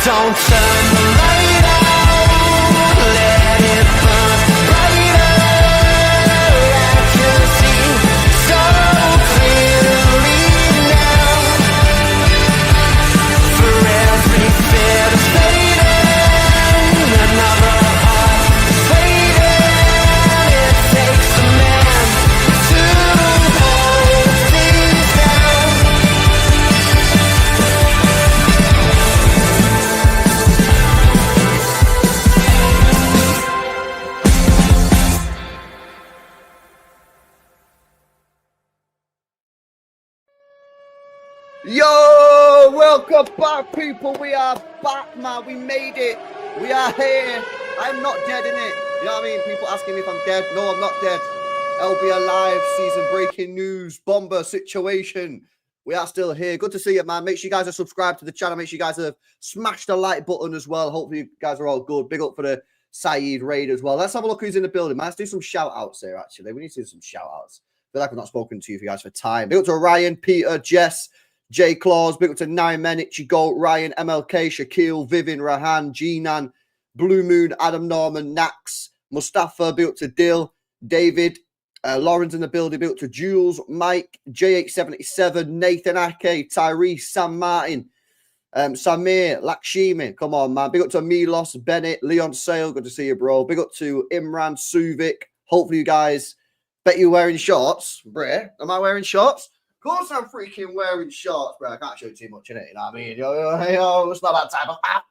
Don't turn the light out, let it burn brighter. I can see so clearly now. For every fear that's fading, another heart is fading. It takes a man to hold things down. Yo, welcome back, people. We are back, man. We made it. We are here. I'm not dead, innit? You know what I mean? People asking me if I'm dead. No, I'm not dead. LB Alive, season breaking news, bomber situation. We are still here. Good to see you, man. Make sure you guys are subscribed to the channel. Make sure you guys have smashed the like button as well. Hopefully you guys are all good. Big up for the Saeed raid as well. Let's have a look who's in the building, man. Let's do some shout outs here, actually. We need to do some shout outs. I feel like I've not spoken to you guys for time. Big up to Ryan, Peter, Jess, J Claus, big up to 9 Men, Itchy Goat, Ryan, MLK, Shaquille, Vivian, Rahan, G-Nan, Blue Moon, Adam Norman, Nax, Mustafa, big up to Dill, David, Lauren's in the building, big up to Jules, Mike, J877, Nathan Ake, Tyrese, Sam Martin, Samir, Lakshmi, come on, man. Big up to Milos, Bennett, Leon Sale, good to see you, bro. Big up to Imran, Suvik. Hopefully you guys, bet you're wearing shorts. Bray, am I wearing shorts? Of course I'm freaking wearing shorts, bro. I can't show too much in it, you know what I mean? Yo, it's not that type of app.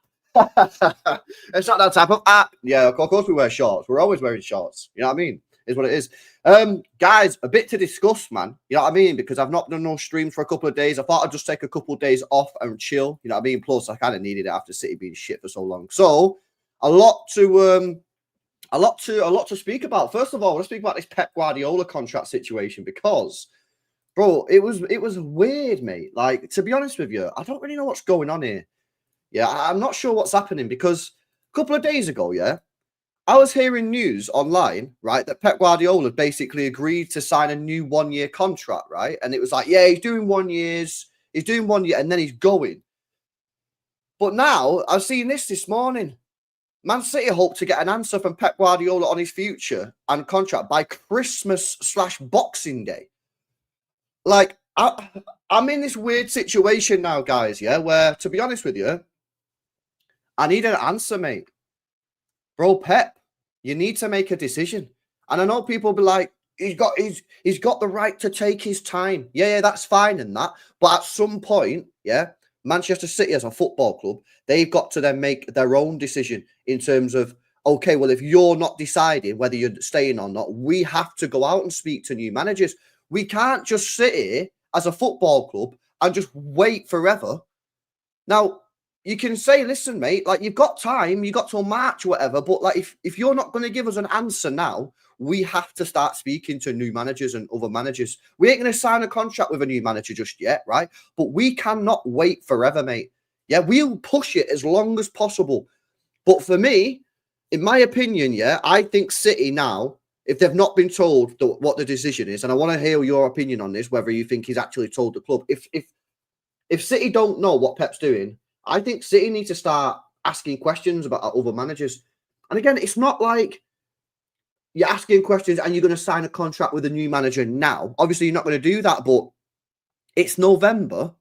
It's not that type of app. Yeah, of course we wear shorts. We're always wearing shorts. You know what I mean? Is what it is. Guys, a bit to discuss, man. You know what I mean? Because I've not done no streams for a couple of days. I thought I'd just take a couple of days off and chill. You know what I mean? Plus, I kind of needed it after City being shit for so long. So, a lot to speak about. First of all, let's speak about this Pep Guardiola contract situation because, bro, it was weird, mate. Like, to be honest with you, I don't really know what's going on here. Yeah, I'm not sure what's happening because a couple of days ago, yeah, I was hearing news online, right, that Pep Guardiola basically agreed to sign a new 1-year contract, right? And it was like, yeah, he's doing 1 year, and then he's going. But now, I've seen this morning. Man City hope to get an answer from Pep Guardiola on his future and contract by Christmas/Boxing Day. Like, I'm in this weird situation now, guys, yeah, where, to be honest with you, I need an answer, mate. Bro, Pep, you need to make a decision. And I know people be like, he's got the right to take his time. Yeah, that's fine and that. But at some point, yeah, Manchester City as a football club, they've got to then make their own decision in terms of, okay, well, if you're not deciding whether you're staying or not, we have to go out and speak to new managers. We can't just sit here as a football club and just wait forever. Now, you can say, listen, mate, like, you've got time, you got till March or whatever, but like, if you're not going to give us an answer now, we have to start speaking to new managers and other managers. We ain't going to sign a contract with a new manager just yet, right? But we cannot wait forever, mate. Yeah, we'll push it as long as possible. But for me, in my opinion, yeah, I think City now, if they've not been told what the decision is, and I want to hear your opinion on this, whether you think he's actually told the club. If City don't know what Pep's doing, I think City need to start asking questions about other managers. And again, it's not like you're asking questions and you're going to sign a contract with a new manager now. Obviously, you're not going to do that, but it's November,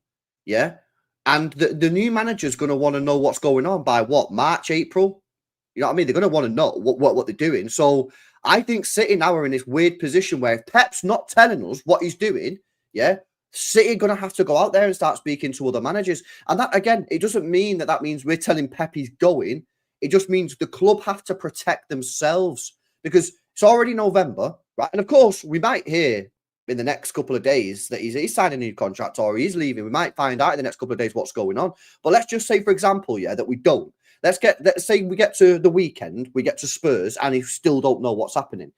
yeah? And the new manager's going to want to know what's going on by what? March, April? You know what I mean? They're going to want to know what they're doing. So I think City now are in this weird position where if Pep's not telling us what he's doing, yeah, City going to have to go out there and start speaking to other managers. And that, again, it doesn't mean that means we're telling Pep he's going. It just means the club have to protect themselves because it's already November, right? And of course, we might hear in the next couple of days that he's signing a new contract or he's leaving. We might find out in the next couple of days what's going on. But let's just say, for example, yeah, that we don't. Let's say we get to the weekend, we get to Spurs, and you still don't know what's happening.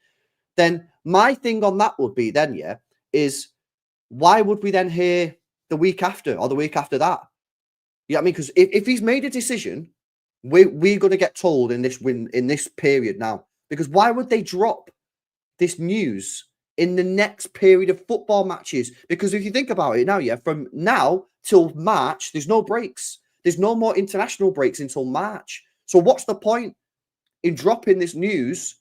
Then my thing on that would be then, yeah, is why would we then hear the week after or the week after that? You know what I mean? Because if he's made a decision, we're going to get told in this period now. Because why would they drop this news in the next period of football matches? Because if you think about it now, yeah, from now till March, there's no breaks. there's no more international breaks until March. So what's the point in dropping this news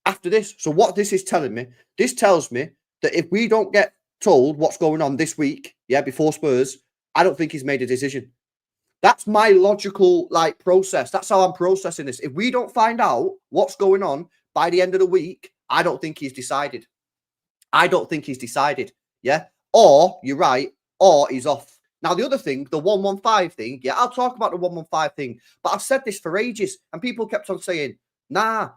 after this? So what this is telling me, this tells me that if we don't get told what's going on this week, before Spurs, I don't think he's made a decision. That's my logical process. That's how I'm processing this. If we don't find out what's going on by the end of the week, I don't think he's decided. I don't think he's decided. Yeah. Or you're right, or he's off. Now, the other thing, the 115 thing, I'll talk about the 115 thing, but I've said this for ages, and people kept on saying, nah,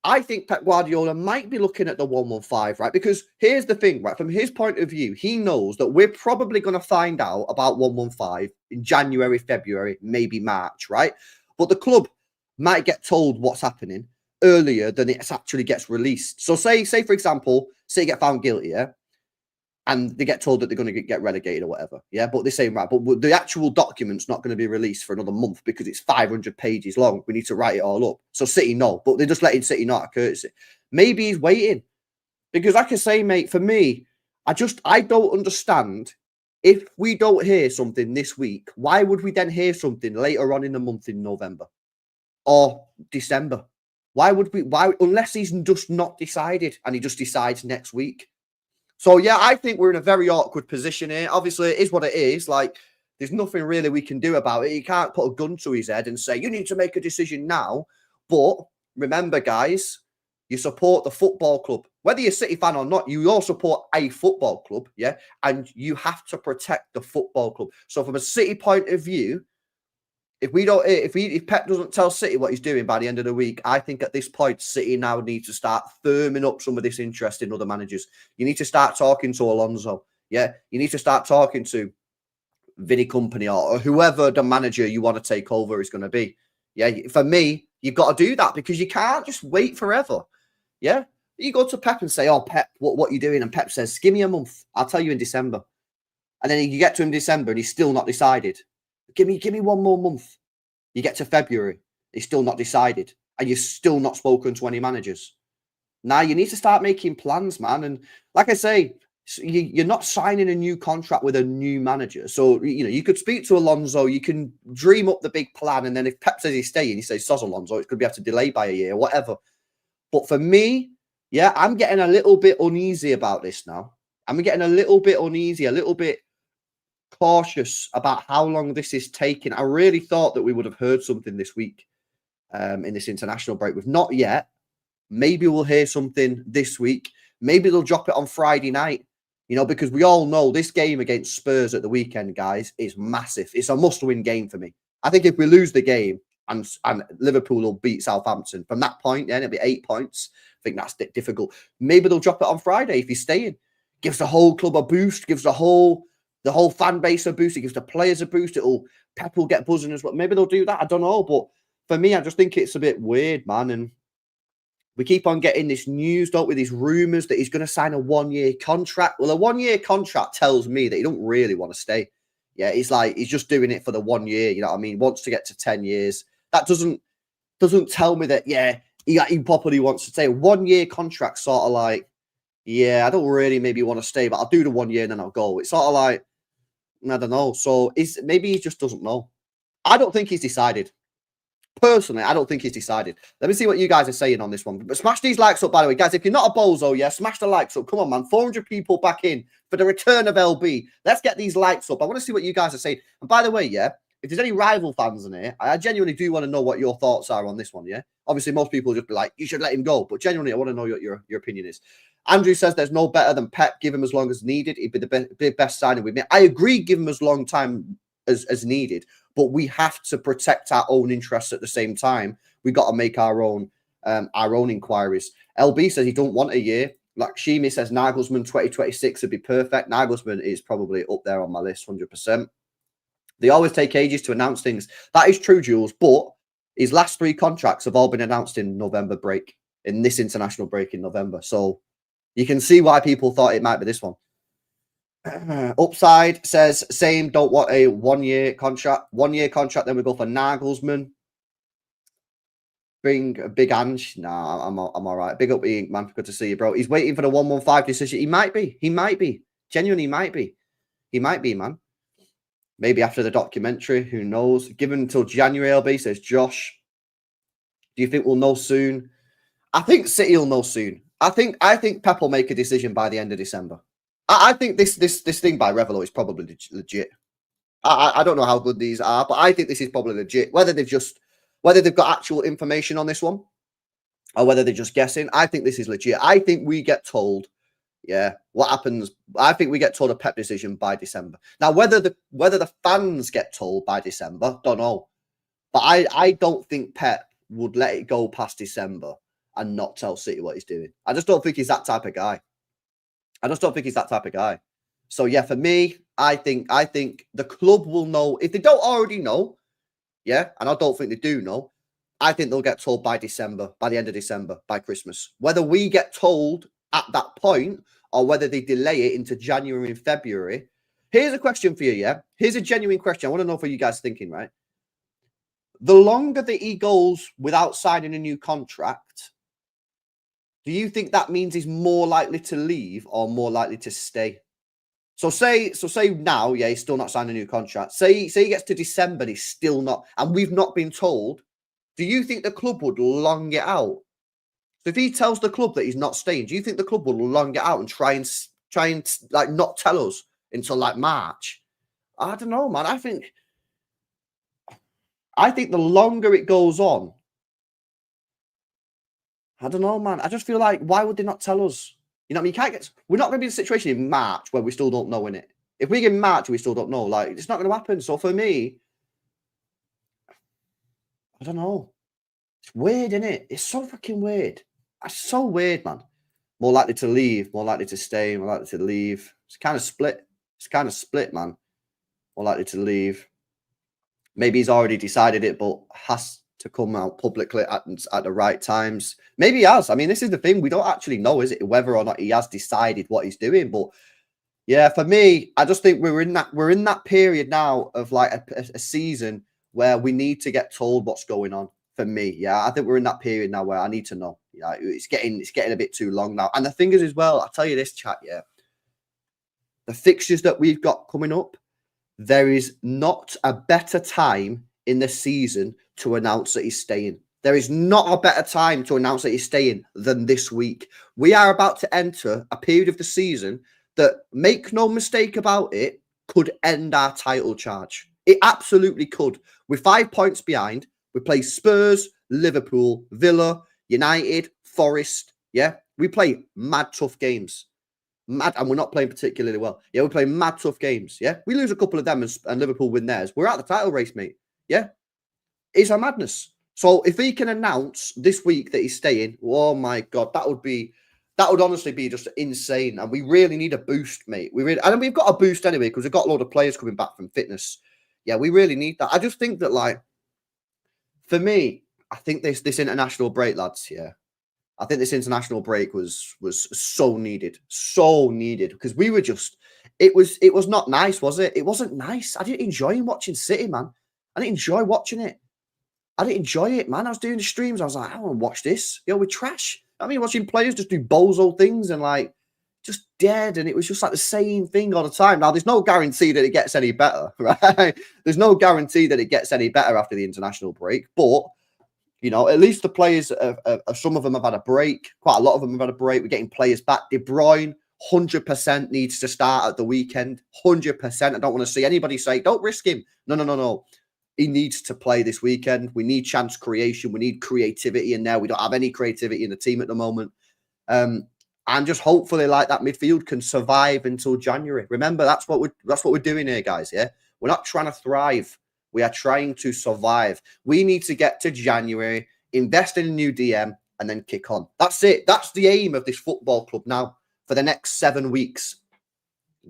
I think Pep Guardiola might be looking at the 115, right? Because here's the thing, right? From his point of view, he knows that we're probably going to find out about 115 in January, February, maybe March, right? But the club might get told what's happening earlier than it actually gets released. So say for example, say you get found guilty, and they get told that they're going to get relegated or whatever, but they're saying, right, but the actual document's not going to be released for another month because it's 500 pages long. We need to write it all up. So City know, but they're just letting City know out of courtesy. Maybe he's waiting because, like I say, mate, for me, I don't understand. If we don't hear something this week, why would we then hear something later on in the month in November or December? Why would we? Why, unless he's just not decided and he just decides next week? So, I think we're in a very awkward position here. Obviously, it is what it is. There's nothing really we can do about it. You can't put a gun to his head and say, you need to make a decision now. But remember, guys, you support the football club. Whether you're a City fan or not, you all support a football club, and you have to protect the football club. So from a City point of view, if Pep doesn't tell City what he's doing by the end of the week, I think at this point, City now needs to start firming up some of this interest in other managers. You need to start talking to Alonso. You need to start talking to Vinny Company or whoever the manager you want to take over is going to be. For me, you've got to do that because you can't just wait forever. You go to Pep and say, oh, Pep, what are you doing? And Pep says, give me a month. I'll tell you in December. And then you get to him in December and he's still not decided. Give me one more month. You get to February, he's still not decided, and you've still not spoken to any managers. Now you need to start making plans, man. And like I say, you're not signing a new contract with a new manager. So, you could speak to Alonso, you can dream up the big plan, and then if Pep says he's staying, you say, soz Alonso, it could be have to delay by a year, whatever. But for me, I'm getting a little bit uneasy about this now. I'm getting a little bit uneasy, a little bit cautious about how long this is taking. I really thought that we would have heard something this week in this international break. We've not yet. Maybe we'll hear something this week. Maybe they'll drop it on Friday night, because we all know this game against Spurs at the weekend, guys, is massive. It's a must-win game for me. I think if we lose the game and Liverpool will beat Southampton, from that point, then it'll be 8 points. I think that's difficult. Maybe they'll drop it on Friday if he's staying. Gives the whole club a boost, gives the whole fan base a boost. It gives the players a boost. Pep will get buzzing as well. Maybe they'll do that. I don't know. But for me, I just think it's a bit weird, man. And we keep on getting this news, don't we? These rumours that he's going to sign a 1-year contract. Well, a 1-year contract tells me that he don't really want to stay. He's just doing it for the 1 year. You know what I mean? Wants to get to 10 years. That doesn't tell me that, he properly wants to stay. A 1-year contract sort of I don't really maybe want to stay, but I'll do the 1 year and then I'll go. It's sort of I don't know. So maybe he just doesn't know. I don't think he's decided. Personally, I don't think he's decided. Let me see what you guys are saying on this one. But smash these likes up, by the way. Guys, if you're not a bozo, smash the likes up. Come on, man. 400 people back in for the return of LB. Let's get these likes up. I want to see what you guys are saying. And by the way, if there's any rival fans in here, I genuinely do want to know what your thoughts are on this one, Obviously, most people will just be like, you should let him go. But genuinely, I want to know what your opinion is. Andrew says there's no better than Pep. Give him as long as needed. He'd be the best signing with me. I agree, give him as long time as needed. But we have to protect our own interests at the same time. We got to make our own inquiries. LB says he don't want a year. Like Shimi says, Nagelsmann 2026 would be perfect. Nagelsmann is probably up there on my list, 100%. They always take ages to announce things. That is true, Jules. But his last 3 contracts have all been announced in November break, in this international break in November. So you can see why people thought it might be this one. Upside says, same, don't want a 1-year contract. 1-year contract, then we go for Nagelsmann. Bring a big Ange. Nah, I'm all right. Big up Ian, man. Good to see you, bro. He's waiting for the 115 decision. He might be. Genuinely, he might be. He might be, man. Maybe after the documentary, who knows? Given until January, LB, says Josh. Do you think we'll know soon? I think City will know soon. I think Pep will make a decision by the end of December. I think this thing by Revelo is probably legit. I don't know how good these are, but I think this is probably legit. Whether they've got actual information on this one, or whether they're just guessing, I think this is legit. I think we get told, what happens. I think we get told a Pep decision by December. Now, whether the fans get told by December, don't know. But I don't think Pep would let it go past December and not tell City what he's doing. I just don't think he's that type of guy. So yeah, for me, I think the club will know if they don't already know. Yeah, and I don't think they do know. I think they'll get told by December, by the end of December, by Christmas. Whether we get told at that point or whether they delay it into January and February. Here's a question for you, yeah? Here's a genuine question. I want to know what you guys are thinking, right? The longer that he goes without signing a new contract, do you think that means he's more likely to leave or more likely to stay? So say now, he's still not signing a new contract. Say he gets to December, he's still not, and we've not been told. Do you think the club would long it out? So if he tells the club that he's not staying, do you think the club will long it out and try and like not tell us until like March? I don't know, man. I think the longer it goes on, I don't know, man. I just feel like, why would they not tell us? You know what I mean? We're not going to be in a situation in March where we still don't know, innit? If we get in March, we still don't know. Like, it's not going to happen. So for me, I don't know. It's weird, innit? It's so fucking weird. It's so weird, man. More likely to leave, more likely to stay, more likely to leave. It's kind of split, man. More likely to leave. Maybe he's already decided it, but has to come out publicly at the right times. Maybe he has. I mean, this is the thing. We don't actually know, is it, whether or not he has decided what he's doing. But yeah, for me, I just think we're in that period now of like a season where we need to get told what's going on. For me, yeah, I think we're in that period now where I need to know. Yeah, it's getting a bit too long now. And the thing is, as well, I'll tell you this, chat. Yeah, the fixtures that we've got coming up, there is not a better time in the season to announce that he's staying. There is not a better time to announce that he's staying than this week. We are about to enter a period of the season that, make no mistake about it, could end our title charge. It absolutely could. We're 5 points behind. We play Spurs, Liverpool, Villa, United, Forest. Yeah, we play mad tough games. And we're not playing particularly well. Yeah, we're playing mad tough games. Yeah, we lose a couple of them and Liverpool win theirs. We're out the title race, mate. Yeah, it's a madness. So if he can announce this week that he's staying, oh my God, that would honestly be just insane. And we really need a boost, mate. And we've got a boost anyway because we've got a lot of players coming back from fitness. Yeah, we really need that. I just think that, like, for me, I think this international break, lads. Yeah, I think this international break was so needed, because we were just. It was not nice, was it? It wasn't nice. I didn't enjoy watching City, man. I didn't enjoy watching it. I didn't enjoy it, man. I was doing the streams. I was like, I don't want to watch this. Yo, we're trash. I mean, watching players just do bozo things and like just dead. And it was just like the same thing all the time. Now, there's no guarantee that it gets any better, right? There's no guarantee that it gets any better after the international break. But, you know, at least the players, some of them have had a break. Quite a lot of them have had a break. We're getting players back. De Bruyne, 100% needs to start at the weekend. 100%. I don't want to see anybody say, don't risk him. No. He needs to play this weekend. We need chance creation. We need creativity in there. We don't have any creativity in the team at the moment. And just hopefully, like, that midfield can survive until January. Remember, that's what we're doing here, guys. Yeah, we're not trying to thrive. We are trying to survive. We need to get to January, invest in a new DM, and then kick on. That's it. That's the aim of this football club now for the next 7 weeks.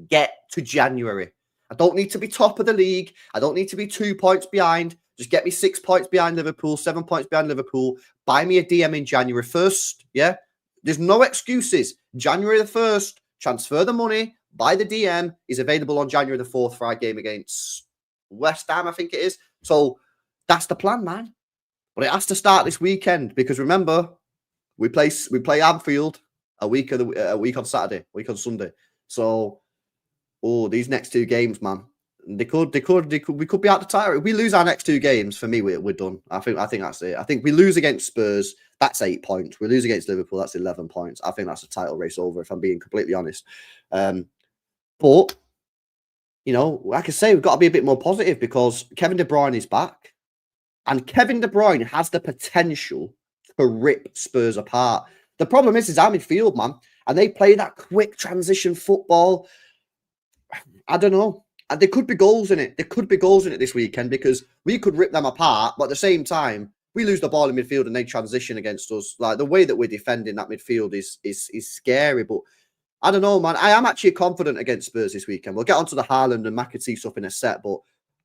Get to January. I don't need to be top of the league. I don't need to be 2 points behind. Just get me 6 points behind Liverpool, 7 points behind Liverpool. Buy me a DM in January 1st. Yeah. There's no excuses. January the 1st, transfer the money, buy the DM. Is available on January the 4th for our game against West Ham, I think it is. So that's the plan, man. But it has to start this weekend because remember, we play Anfield a week on Saturday, a week on Sunday. So, these next 2 games, man, We could be out the title. If we lose our next 2 games, for me, we're done. I think that's it. I think we lose against Spurs, that's 8 points. We lose against Liverpool, that's 11 points. I think that's a title race over, if I'm being completely honest. But, you know, like I say, we've got to be a bit more positive because Kevin De Bruyne is back. And Kevin De Bruyne has the potential to rip Spurs apart. The problem is our midfield, man. And they play that quick transition football. I don't know. And there could be goals in it. There could be goals in it this weekend because we could rip them apart. But at the same time, we lose the ball in midfield and they transition against us. Like the way that we're defending that midfield is scary. But I don't know, man. I am actually confident against Spurs this weekend. We'll get onto the Haaland and McAtee stuff in a set. But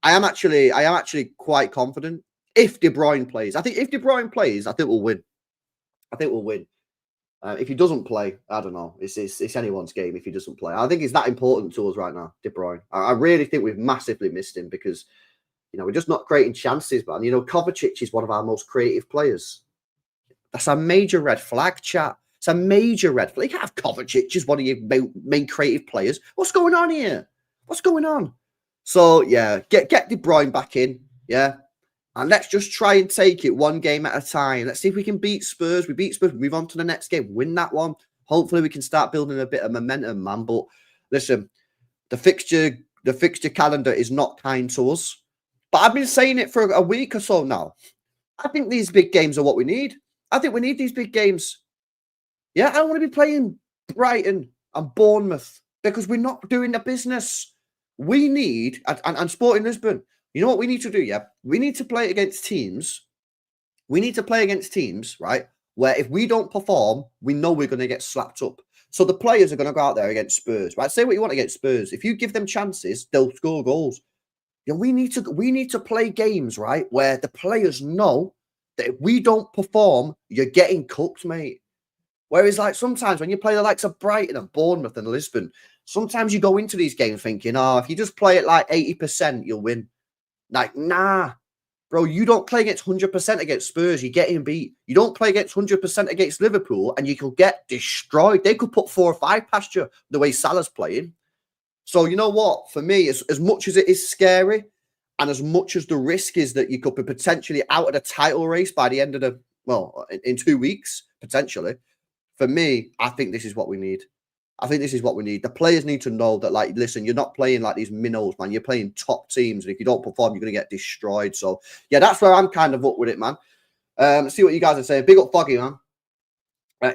I am actually quite confident if De Bruyne plays. I think if De Bruyne plays, I think we'll win. If he doesn't play, I don't know. It's anyone's game if he doesn't play. I think it's that important to us right now, De Bruyne. I really think we've massively missed him because, you know, we're just not creating chances, man. You know, Kovacic is one of our most creative players. That's a major red flag, chat. It's a major red flag. You can't have Kovacic as one of your main creative players. What's going on here? What's going on? So, yeah, get De Bruyne back in, yeah. And let's just try and take it one game at a time. Let's see if we can beat Spurs. We beat Spurs, move on to the next game, win that one. Hopefully we can start building a bit of momentum, man. But listen, the fixture calendar is not kind to us. But I've been saying it for a week or so now. I think these big games are what we need. I think we need these big games. Yeah, I don't want to be playing Brighton and Bournemouth because we're not doing the business. We need, and Sporting Lisbon, you know what we need to do, yeah? We need to play against teams. We need to play against teams, right? Where if we don't perform, we know we're going to get slapped up. So the players are going to go out there against Spurs, right? Say what you want against Spurs. If you give them chances, they'll score goals. You know, we need to play games, right? Where the players know that if we don't perform, you're getting cooked, mate. Whereas, like, sometimes when you play the likes of Brighton and Bournemouth and Lisbon, sometimes you go into these games thinking, oh, if you just play it like 80%, you'll win. Like, nah, bro, you don't play against 100% against Spurs, you're getting beat. You don't play against 100% against Liverpool, and you could get destroyed. They could put 4 or 5 past you the way Salah's playing. So, you know what? For me, as much as it is scary, and as much as the risk is that you could be potentially out of the title race by the end of in 2 weeks, potentially, for me, I think this is what we need. The players need to know that, like, listen, you're not playing like these minnows, man. You're playing top teams. And if you don't perform, you're going to get destroyed. So, yeah, that's where I'm kind of up with it, man. Let's see what you guys are saying. Big up Foggy, man.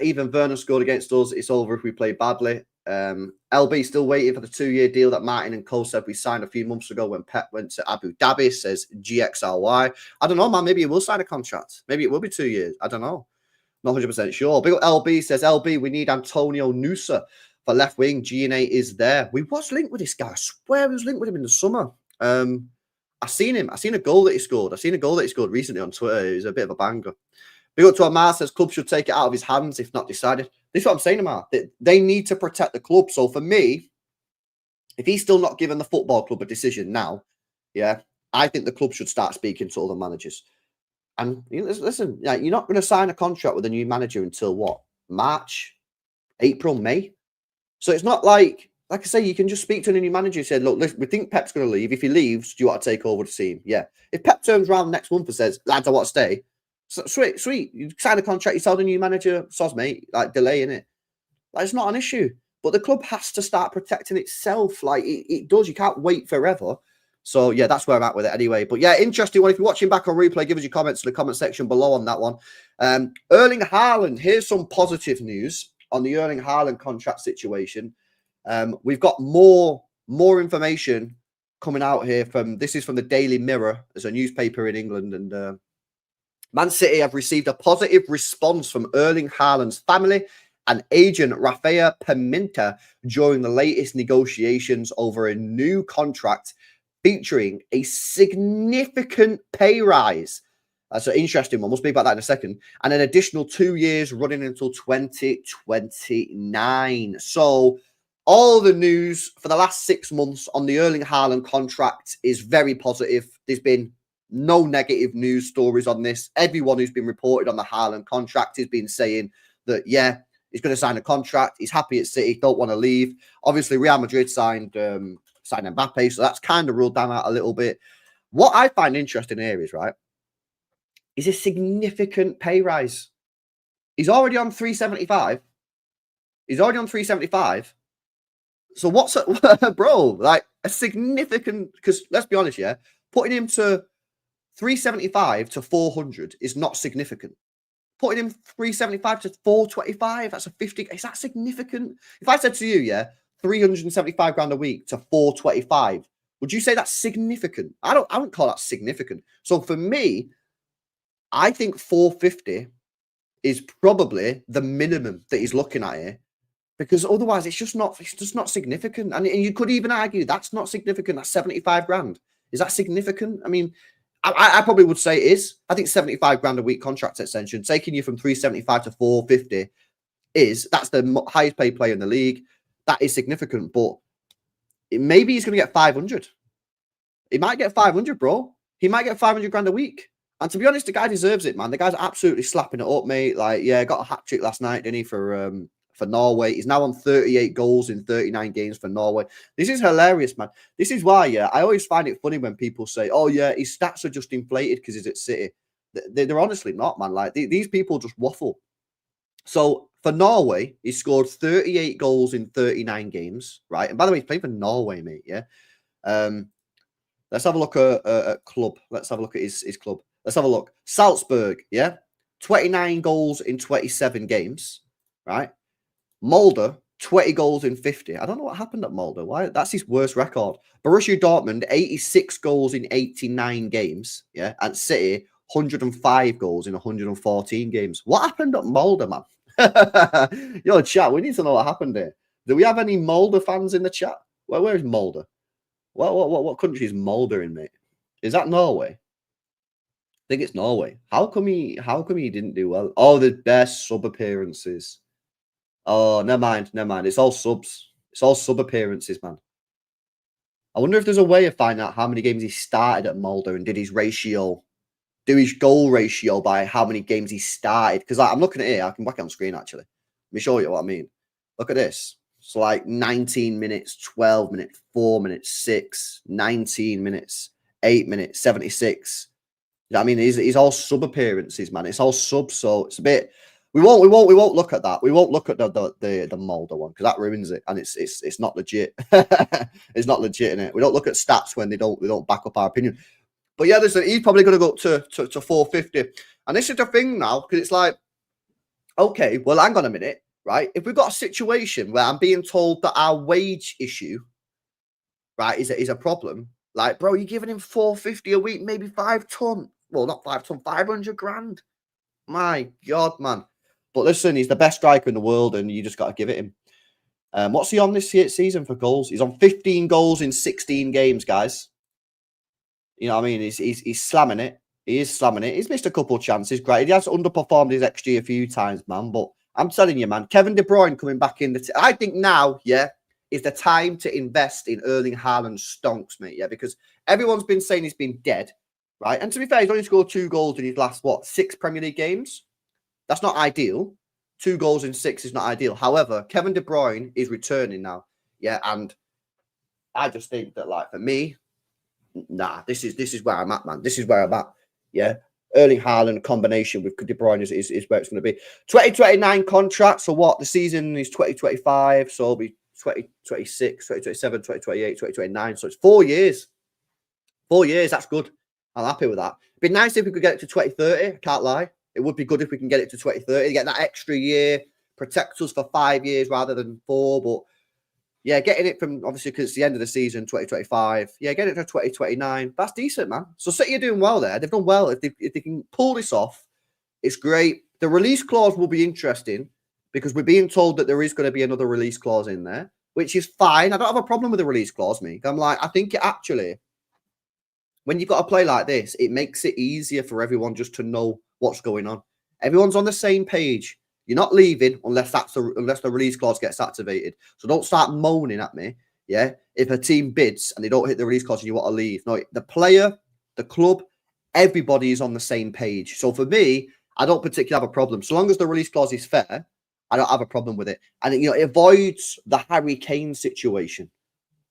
Even Vernon scored against us. It's over if we play badly. LB still waiting for the 2-year deal that Martin and Cole said we signed a few months ago when Pep went to Abu Dhabi, says GXRY. I don't know, man. Maybe he will sign a contract. Maybe it will be 2 years. I don't know. Not 100% sure. Big up LB says, LB, we need Antonio Nusa for left wing. GNA is there. We was linked with this guy. I swear we was linked with him in the summer. I seen him. I seen a goal that he scored. Recently on Twitter. It was a bit of a banger. Big up to Amar says club should take it out of his hands if not decided. This is what I'm saying, Amar. They need to protect the club. So for me, if he's still not given the football club a decision now, yeah, I think the club should start speaking to other managers. And listen, you're not going to sign a contract with a new manager until what? March, April, May. So it's not like I say, you can just speak to a new manager and say, look, listen, we think Pep's going to leave. If he leaves, do you want to take over the team? Yeah. If Pep turns around next month and says, lads, I want to stay, sweet. You sign a contract, you tell the new manager, soz, mate, like delaying it. Like, it's not an issue. But the club has to start protecting itself. Like it does. You can't wait forever. So, yeah, that's where I'm at with it anyway. But, yeah, interesting one. If you're watching back on replay, give us your comments in the comment section below on that one. Erling Haaland, here's some positive news on the Erling Haaland contract situation. We've got more information coming out here this is from the Daily Mirror. There's a newspaper in England. And Man City have received a positive response from Erling Haaland's family and agent Rafael Pimenta during the latest negotiations over a new contract featuring a significant pay rise. That's an interesting one. We'll speak about that in a second. And an additional 2 years running until 2029. So all the news for the last 6 months on the Erling Haaland contract is very positive. There's been no negative news stories on this. Everyone who's been reported on the Haaland contract has been saying that, yeah, he's going to sign a contract. He's happy at City, don't want to leave. Obviously, Real Madrid signed signed Mbappe, so that's kind of ruled them out a little bit. What I find interesting here is, right, is a significant pay rise. He's already on 375. He's already on 375. So what's bro, like a significant, because let's be honest, yeah, putting him to 375 to 400 is not significant. Putting him 375 to 425, that's a 50. Is that significant? If I said to you, yeah, 375 grand a week to 425, would you say that's significant? I wouldn't call that significant. So for me, I think 450 is probably the minimum that he's looking at here. Because otherwise, it's just not significant. And you could even argue that's not significant. That's 75 grand. Is that significant? I mean, I probably would say it is. I think 75 grand a week contract extension, taking you from 375 to 450, that's the highest paid player in the league. That is significant. But maybe he's going to get 500. He might get 500, bro. He might get 500 grand a week. And to be honest, the guy deserves it, man. The guy's absolutely slapping it up, mate. Like, yeah, got a hat trick last night, didn't he, for Norway. He's now on 38 goals in 39 games for Norway. This is hilarious, man. This is why, yeah, I always find it funny when people say, oh, yeah, his stats are just inflated because he's at City. They're honestly not, man. Like, these people just waffle. So, for Norway, he scored 38 goals in 39 games, right? And by the way, he's playing for Norway, mate, yeah? Let's have a look at club. Let's have a look at his club. Let's have a look. Salzburg, yeah? 29 goals in 27 games, right? Mulder, 20 goals in 50. I don't know what happened at Mulder. Why? That's his worst record. Borussia Dortmund, 86 goals in 89 games. Yeah. And City, 105 goals in 114 games. What happened at Mulder, man? Yo, chat, we need to know what happened here. Do we have any Mulder fans in the chat? Where is Mulder? What country is Mulder in, mate? Is that Norway? I think it's Norway. How come he didn't do well? Oh, the best sub appearances. Oh, never mind. It's all subs. It's all sub appearances, man. I wonder if there's a way of finding out how many games he started at Mulder and did his goal ratio by how many games he started. Because I'm looking at it here. I can whack it on screen, actually. Let me show you what I mean. Look at this. So, like, 19 minutes, 12 minutes, 4 minutes, 6, 19 minutes, 8 minutes, 76. You know what I mean? He's all sub appearances, man. It's all subs, so it's a bit... We won't look at that. We won't look at the Mulder one because that ruins it, and it's not legit. It's not legit, innit? We don't look at stats when they don't back up our opinion. But yeah, listen, he's probably going to go up to 450, and this is the thing now because it's like, okay, well, hang on a minute, right? If we've got a situation where I'm being told that our wage issue, right, is a problem, like, bro, you're giving him 450 a week, maybe 5 ton. Well, not 5 ton, 500 grand. My God, man. But listen, he's the best striker in the world, and you just got to give it him. What's he on this season for goals? He's on 15 goals in 16 games, guys. You know what I mean? He's slamming it. He is slamming it. He's missed a couple of chances. Great. He has underperformed his XG a few times, man. But I'm telling you, man, Kevin De Bruyne coming back in. I think now, yeah, is the time to invest in Erling Haaland stonks, mate. Yeah, because everyone's been saying he's been dead, right? And to be fair, he's only scored 2 goals in his last, 6 Premier League games? That's not ideal. 2 goals in 6 is not ideal. However, Kevin De Bruyne is returning now. Yeah, and I just think that, like, for me, nah, this is where I'm at, man. This is where I'm at. Yeah. Erling Haaland combination with De Bruyne is where it's going to be. 2029 contract. So what? The season is 2025. So it'll be 2026, 2027, 2028, 2029. So it's 4 years. 4 years. That's good. I'm happy with that. It'd be nice if we could get it to 2030. I can't lie. It would be good if we can get it to 2030, get that extra year, protect us for 5 years rather than 4. But yeah, getting it from, obviously, because it's the end of the season, 2025. Yeah, get it to 2029. That's decent, man. So City are doing well there. They've done well. If they can pull this off, it's great. The release clause will be interesting because we're being told that there is going to be another release clause in there, which is fine. I don't have a problem with the release clause, me. I'm like, I think it actually, when you've got to play like this, it makes it easier for everyone just to know what's going on. Everyone's on the same page. You're not leaving unless the release clause gets activated. So don't start moaning at me. Yeah, if a team bids and they don't hit the release clause and you want to leave, no, the player, the club, everybody is on the same page. So for me, I don't particularly have a problem. So long as the release clause is fair, I don't have a problem with it. And it avoids the Harry Kane situation.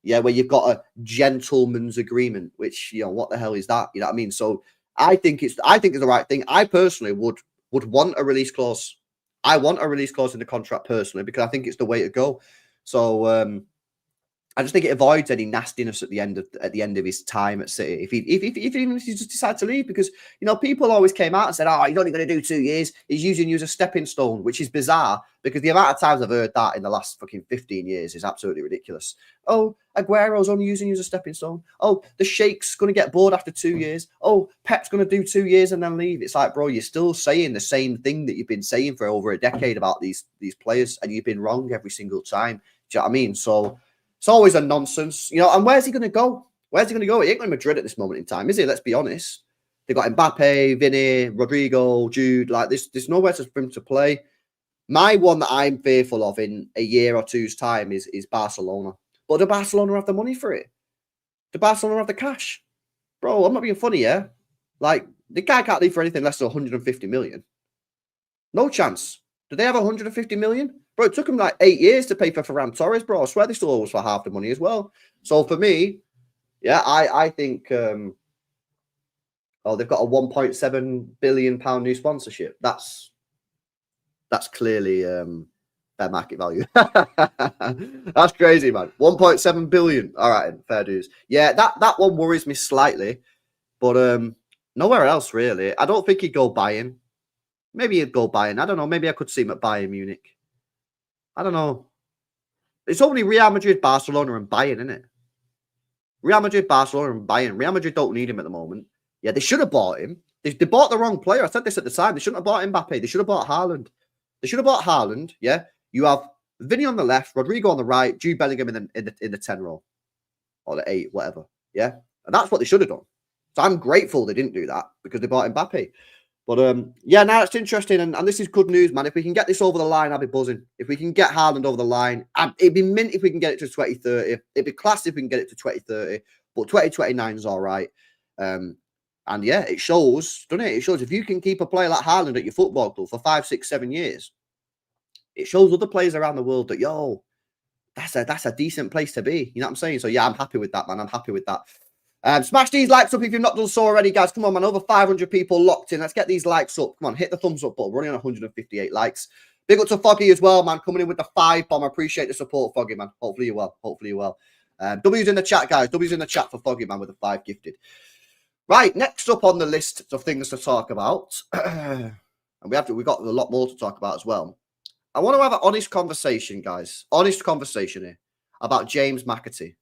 Yeah, where you've got a gentleman's agreement, which, you know, what the hell is that? You know what I mean? So I think it's the right thing. I personally would want a release clause. I want a release clause in the contract personally because I think it's the way to go. So I just think it avoids any nastiness at the end of his time at City. If he just decides to leave, because, you know, people always came out and said, "Oh, he's only going to do 2 years. He's using you as a stepping stone," which is bizarre because the amount of times I've heard that in the last fucking 15 years is absolutely ridiculous. Oh, Aguero's only using you as a stepping stone. Oh, the Sheikh's going to get bored after 2 years. Oh, Pep's going to do 2 years and then leave. It's like, bro, you're still saying the same thing that you've been saying for over a decade about these players, and you've been wrong every single time. Do you know what I mean? So it's always a nonsense, you know. And where's he going to go? Where's he going to go? He ain't going to Madrid at this moment in time, is he? Let's be honest. They got Mbappe, Vinny, Rodrigo, Jude. Like, there's nowhere for him to play. My one that I'm fearful of in a year or two's time is Barcelona. But do Barcelona have the money for it? Do Barcelona have the cash? Bro, I'm not being funny, yeah? Like, the guy can't leave for anything less than 150 million. No chance. Do they have 150 million? Bro, it took them like 8 years to pay for Ferran Torres, bro. I swear they still owe us for half the money as well. So for me, yeah, I think they've got a 1.7 billion pound new sponsorship. That's clearly their market value. That's crazy, man. 1.7 billion. All right, fair dues. Yeah, that one worries me slightly, but nowhere else really. I don't think he'd go Bayern. Maybe he'd go Bayern. I don't know. Maybe I could see him at Bayern Munich. I don't know. It's only Real Madrid, Barcelona, and Bayern, isn't it? Real Madrid, Barcelona, and Bayern. Real Madrid don't need him at the moment. Yeah, they should have bought him. They bought the wrong player. I said this at the time. They shouldn't have bought Mbappe. They should have bought Haaland. They should have bought Haaland. Yeah, you have Vinny on the left, Rodrigo on the right, Jude Bellingham in the 10 role or the 8, whatever. Yeah, and that's what they should have done. So I'm grateful they didn't do that because they bought Mbappe. But yeah, now it's interesting, and this is good news, man. If we can get this over the line, I'll be buzzing. If we can get Haaland over the line, it'd be mint if we can get it to 2030. It'd be class if we can get it to 2030. But 2029 is all right. And yeah, it shows, doesn't it? It shows if you can keep a player like Haaland at your football club for 5, 6, 7 years, it shows other players around the world that, yo, that's a decent place to be. You know what I'm saying? So yeah, I'm happy with that, man. I'm happy with that. Smash these likes up if you've not done so already, guys. Come on, man. Over 500 people locked in. Let's get these likes up. Come on, hit the thumbs up button. We're only on 158 likes. Big up to Foggy as well, man. Coming in with the 5 bomb. I appreciate the support, Foggy, man. Hopefully you're well. Hopefully you're well. W's in the chat, guys. W's in the chat for Foggy, man, with the 5 gifted. Right, next up on the list of things to talk about, and we've got a lot more to talk about as well. I want to have an honest conversation, guys. Honest conversation here about James McAtee.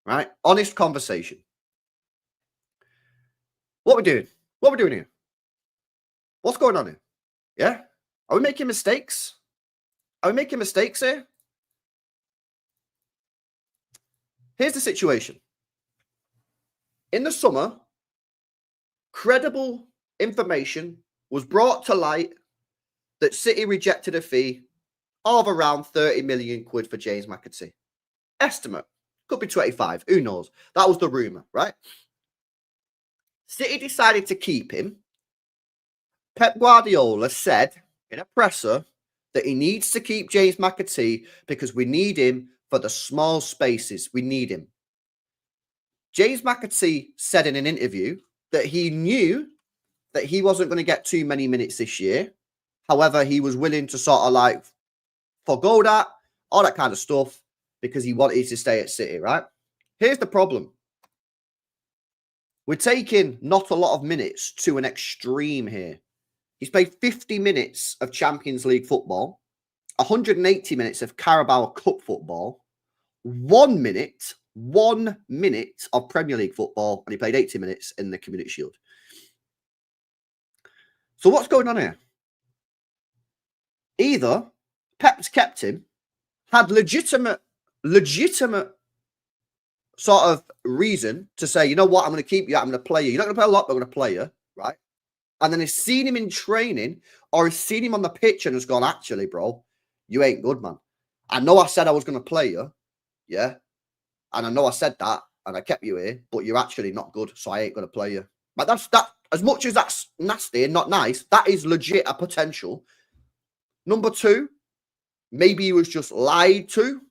Right? Honest conversation. What we doing? What we doing here? What's going on here? Yeah? Are we making mistakes? Are we making mistakes here? Here's the situation. In the summer, credible information was brought to light that City rejected a fee of around 30 million quid for James McAtee. Estimate. Could be 25. Who knows? That was the rumour, right? City decided to keep him. Pep Guardiola said in a presser that he needs to keep James McAtee because we need him for the small spaces. We need him. James McAtee said in an interview that he knew that he wasn't going to get too many minutes this year. However, he was willing to sort of like forgo that, all that kind of stuff, because he wanted to stay at City, right? Here's the problem. We're taking not a lot of minutes to an extreme here. He's played 50 minutes of Champions League football, 180 minutes of Carabao Cup football, 1 minute of Premier League football, and he played 80 minutes in the Community Shield. So what's going on here? Either Pep's kept him, had legitimate sort of reason to say, you know what, I'm going to keep you, I'm going to play you. You're not going to play a lot, but I'm going to play you, right? And then he's seen him in training or he's seen him on the pitch and has gone, actually, bro, you ain't good, man. I know I said I was going to play you, yeah? And I know I said that and I kept you here, but you're actually not good, so I ain't going to play you. But that, as much as that's nasty and not nice, that is legit a potential. Number 2, maybe he was just lied to.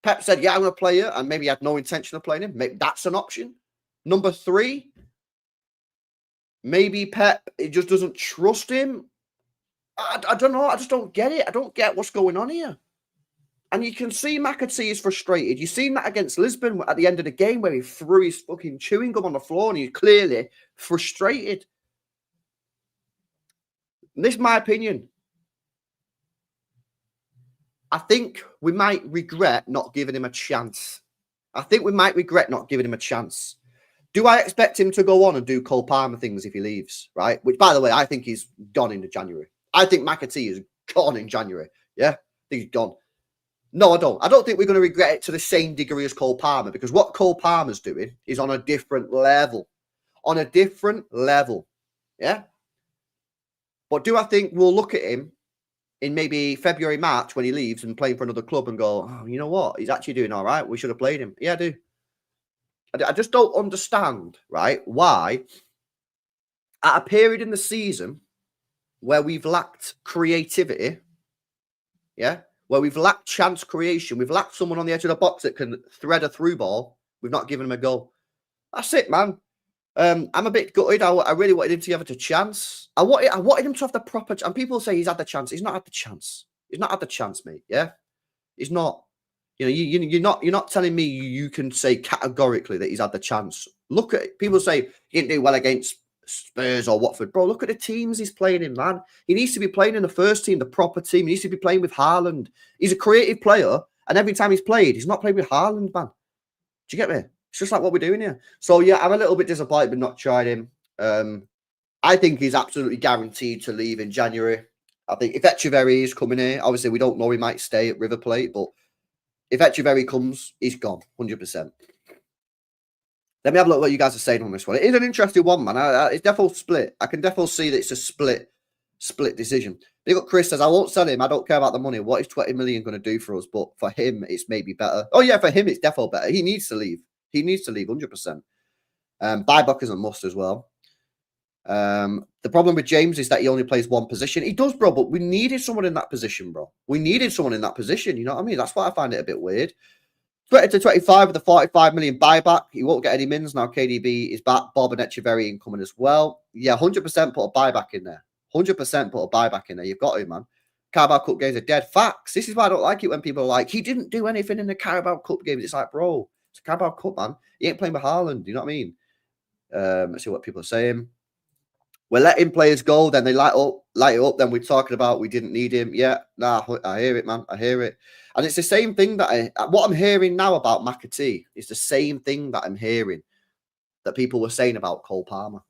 Pep said, yeah, I'm going to play you, and maybe he had no intention of playing him. Maybe that's an option. Number 3, maybe Pep, it just doesn't trust him. I don't know. I just don't get it. I don't get what's going on here. And you can see McAtee is frustrated. You've seen that against Lisbon at the end of the game where he threw his fucking chewing gum on the floor and he's clearly frustrated. And this is my opinion. I think we might regret not giving him a chance. Do I expect him to go on and do Cole Palmer things if he leaves, right? Which, by the way, I think he's gone into January. I think McAtee is gone in January. Yeah, I think he's gone. No, I don't. I don't think we're going to regret it to the same degree as Cole Palmer, because what Cole Palmer's doing is on a different level. Yeah? But do I think we'll look at him in maybe February, March when he leaves and playing for another club and go, oh, you know what? He's actually doing all right. We should have played him. Yeah, I do. I just don't understand, right, why at a period in the season where we've lacked creativity, yeah, where we've lacked chance creation, we've lacked someone on the edge of the box that can thread a through ball, we've not given him a goal. That's it, man. I'm a bit gutted. I really wanted him to have a chance. I wanted him to have the proper chance. And people say he's had the chance. He's not had the chance. He's not had the chance, mate. Yeah, he's not. You know, you're not telling me you can say categorically that he's had the chance. Look at it. People say he didn't do well against Spurs or Watford. Bro, look at the teams he's playing in, man. He needs to be playing in the first team, the proper team. He needs to be playing with Haaland. He's a creative player, and every time he's played, he's not playing with Haaland, man. Do you get me? It's just like what we're doing here. So, yeah, I'm a little bit disappointed but not tried him. I think he's absolutely guaranteed to leave in January. I think if Echeverry is coming here, obviously we don't know, he might stay at River Plate, but if Echeverry comes, he's gone, 100%. Let me have a look at what you guys are saying on this one. It is an interesting one, man. It's definitely split. I can definitely see that it's a split decision. Big up Chris says, I won't sell him. I don't care about the money. What is 20 million going to do for us? But for him, it's maybe better. Oh, yeah, for him, it's definitely better. He needs to leave. 100%. Buyback is a must as well. The problem with James is that he only plays one position. He does, bro, but we needed someone in that position, bro. You know what I mean? That's why I find it a bit weird. 20 to 25 with a 45 million buyback. He won't get any mins now. KDB is back. Bob and Echeverry incoming as well. Yeah, 100% put a buyback in there. 100% put a buyback in there. You've got to, man. Carabao Cup games are dead. Facts. This is why I don't like it when people are like, he didn't do anything in the Carabao Cup games. It's like, bro, it's a Carabao Cup, man. He ain't playing with Haaland. You know what I mean? Let's see what people are saying. We're letting players go, then they light it up. Then we're talking about we didn't need him. Yeah, nah, I hear it, man. I hear it. And it's the same thing that what I'm hearing now about McAtee is the same thing that I'm hearing that people were saying about Cole Palmer.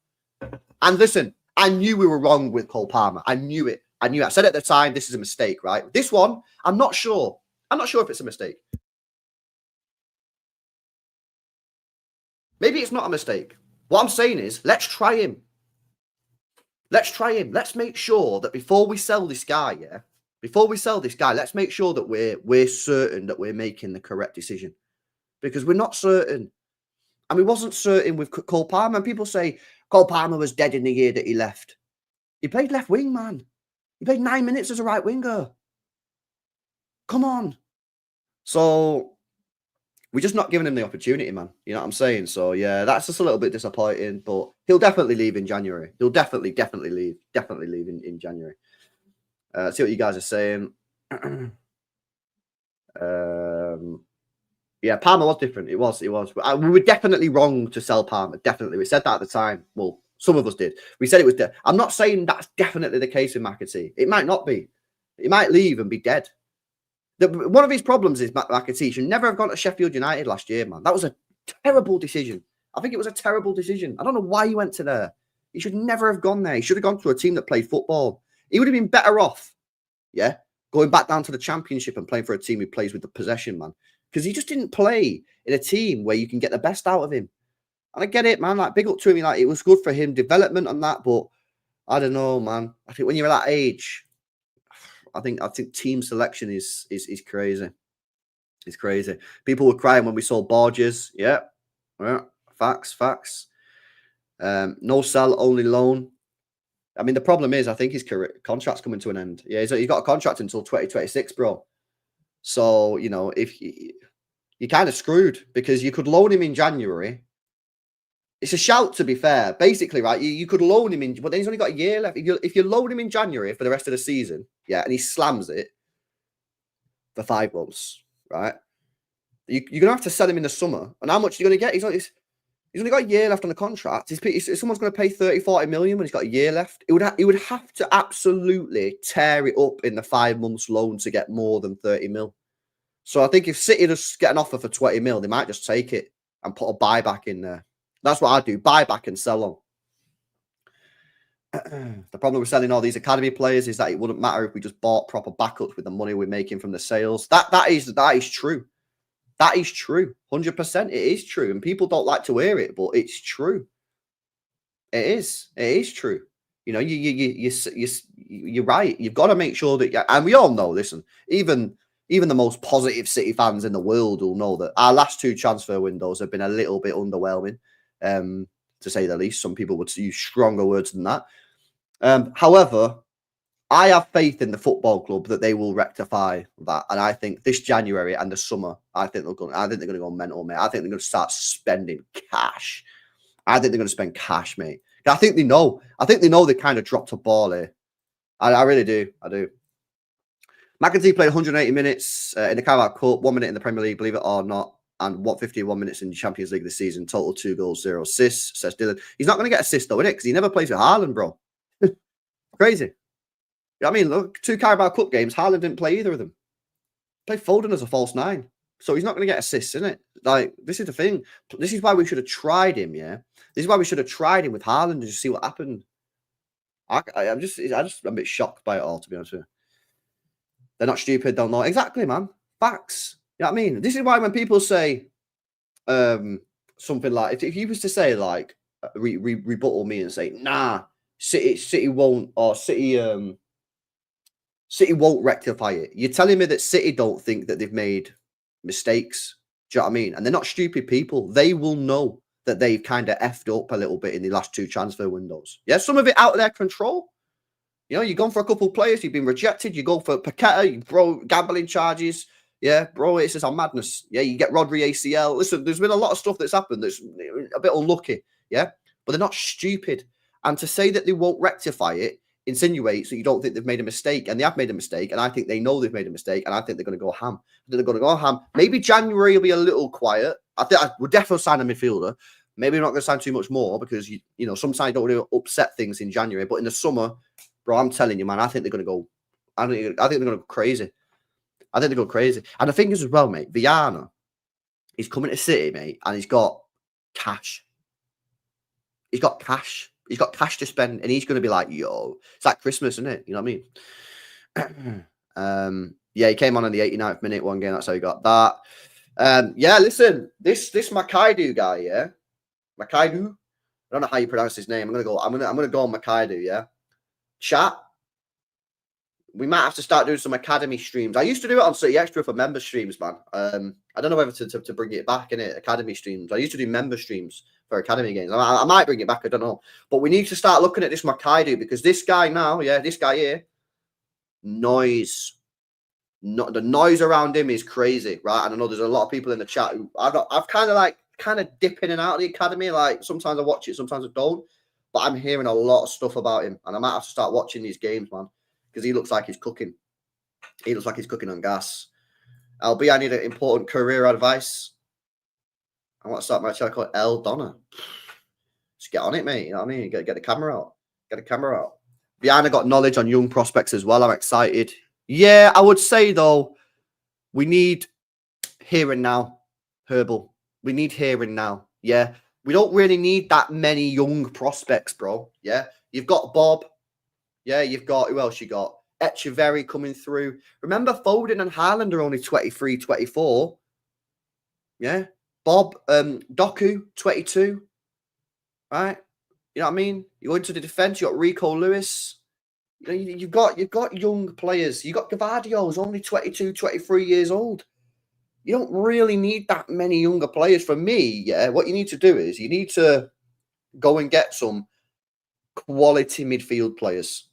And listen, I knew we were wrong with Cole Palmer. I knew it. I said at the time, this is a mistake, right? This one, I'm not sure. I'm not sure if it's a mistake. Maybe it's not a mistake. What I'm saying is, let's try him. Let's make sure that before we sell this guy, let's make sure that we're certain that we're making the correct decision. Because we're not certain. And we wasn't certain with Cole Palmer. And people say Cole Palmer was dead in the year that he left. He played left wing, man. He played 9 minutes as a right winger. Come on. So we're just not giving him the opportunity, man. You know what I'm saying? So, yeah, that's just a little bit disappointing. But he'll definitely leave in January. He'll definitely leave. Definitely leave in January. See what you guys are saying. Yeah, Palmer was different. It was. We were definitely wrong to sell Palmer. Definitely. We said that at the time. Well, some of us did. We said it was dead. I'm not saying that's definitely the case with McAtee. It might not be. He might leave and be dead. One of his problems is McAtee should never have gone to Sheffield United last year, man. That was a terrible decision. I think it was a terrible decision. I don't know why he went to there. He should never have gone there. He should have gone to a team that played football. He would have been better off, yeah, going back down to the Championship and playing for a team who plays with the possession, man. Because he just didn't play in a team where you can get the best out of him. And I get it, man. Like, big up to him. Like, it was good for him, development and that. But I don't know, man. I think when you're at that age, I think team selection is crazy. It's crazy. People were crying when we sold Borges. Yeah. Facts. No sell, only loan. I mean, the problem is, I think his contract's coming to an end. Yeah, he's got a contract until 2026, bro. So, you know, if you're kind of screwed because you could loan him in January. It's a shout, to be fair. Basically, right, you could loan him in, but then he's only got a year left. If you loan him in January for the rest of the season, yeah, and he slams it for 5 months, right, you're going to have to sell him in the summer. And how much are you going to get? He's only got a year left on the contract. Someone's going to pay 30-40 million when he's got a year left. He would have to absolutely tear it up in the 5 months loan to get more than 30 mil. So I think if City just get an offer for 20 mil, they might just take it and put a buyback in there. That's what I do. Buy back and sell on. The problem with selling all these academy players is that it wouldn't matter if we just bought proper backups with the money we're making from the sales. That is true. That is true. 100%. It is true. And people don't like to hear it, but it's true. It is. It is true. You know, you're right. You've got to make sure that, and we all know, listen, even the most positive City fans in the world will know that our last 2 transfer windows have been a little bit underwhelming. To say the least. Some people would use stronger words than that. However, I have faith in the football club that they will rectify that, and I think this January and the summer, I think they're going to go mental, mate. I think they're going to start spending cash. I think they're going to spend cash, mate. I think they know. I think they know they kind of dropped a ball here. I really do. I do. McAtee played 180 minutes in the Carabao Cup, 1 minute in the Premier League, believe it or not. And 51 minutes in the Champions League this season. Total 2 goals, 0 assists, says Dylan. He's not going to get assists, though, innit? Because he never plays with Haaland, bro. Crazy. You know what I mean? Look, 2 Carabao Cup games, Haaland didn't play either of them. Played Foden as a false 9. So he's not going to get assists, innit? Like, this is the thing. This is why we should have tried him, yeah? This is why we should have tried him with Haaland and just see what happened. I'm just a bit shocked by it all, to be honest with you. They're not stupid, they'll know. Exactly, man. Facts. You know what I mean? This is why when people say something like, if you was to say like rebuttal me and say, nah, City won't, or City won't rectify it. You're telling me that City don't think that they've made mistakes. Do you know what I mean? And they're not stupid people. They will know that they've kind of effed up a little bit in the last 2 transfer windows. Yeah, some of it out of their control. You know, you've gone for a couple of players, you've been rejected. You go for McAtee, you throw gambling charges. Yeah, bro, it's just a madness. Yeah, you get Rodri ACL. Listen, there's been a lot of stuff that's happened that's a bit unlucky. Yeah, but they're not stupid. And to say that they won't rectify it insinuates that you don't think they've made a mistake. And they have made a mistake. And I think they know they've made a mistake. And I think they're going to go ham. They're going to go ham. Maybe January will be a little quiet. I think I would definitely sign a midfielder. Maybe we're not going to sign too much more because, you know, sometimes you don't want to upset things in January. But in the summer, bro, I'm telling you, man, I think they're going to go. I think they're going to go crazy. I think they go crazy. And the thing is as well, mate, Viana, he's coming to City, mate, and he's got cash. He's got cash. He's got cash to spend, and he's going to be like, yo, it's like Christmas, isn't it? You know what I mean? Yeah, he came on in the 89th minute, 1 game. That's how he got that. Yeah, listen, this McAtee guy, yeah? McAtee? I don't know how you pronounce his name. I'm gonna go on McAtee, yeah? Chat. We might have to start doing some academy streams. I used to do it on City Extra for member streams, man. I don't know whether to bring it back, innit? Academy streams. I used to do member streams for academy games. I might bring it back. I don't know. But we need to start looking at this McAtee because this guy now, yeah, this guy here, noise. The noise around him is crazy, right? And I know there's a lot of people in the chat who I've kind of dip in and out of the academy. Like sometimes I watch it, sometimes I don't. But I'm hearing a lot of stuff about him, and I might have to start watching these games, man. Because he looks like he's cooking. He looks like he's cooking on gas. LB, I need an important career advice. I want to start my channel called El Donna. Just get on it, mate. You know what I mean? Get the camera out. Get the camera out. Viana got knowledge on young prospects as well. I'm excited. Yeah, I would say, though, we need here and now, Herbal. We need here and now. Yeah. We don't really need that many young prospects, bro. Yeah. You've got Bob. Yeah, you've got, who else you got? Echeverry coming through. Remember, Foden and Haaland are only 23, 24. Yeah. Bob, Doku, 22. Right? You know what I mean? You go into the defense, you got Rico Lewis. You know, you've got young players. You got Gavardio, who's only 22, 23 years old. You don't really need that many younger players. For me, yeah, what you need to do is you need to go and get some quality midfield players.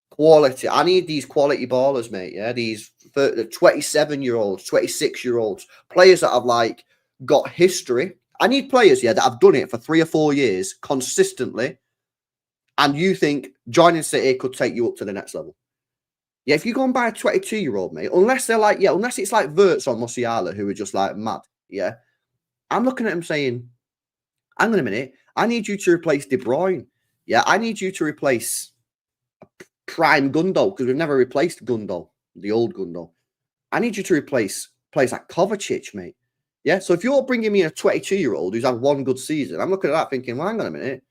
Quality. I need these quality ballers, mate. Yeah, these for the 27-year-olds, 26-year-olds, players that have like got history. I need players, that have done it for 3 or 4 years consistently. And you think joining City could take you up to the next level. Yeah, if you go and buy a 22-year-old, mate, unless they're like, unless it's like Wirtz or Musiala who are just like mad, I'm looking at them saying, hang on a minute, I need you to replace De Bruyne. Yeah, I need you to replace prime Gundo, because we've never replaced Gundo, the old Gundo. I need you to replace players like Kovacic, mate. Yeah, so if you're bringing me a 22-year-old who's had one good season, I'm looking at that thinking, well, hang on a minute,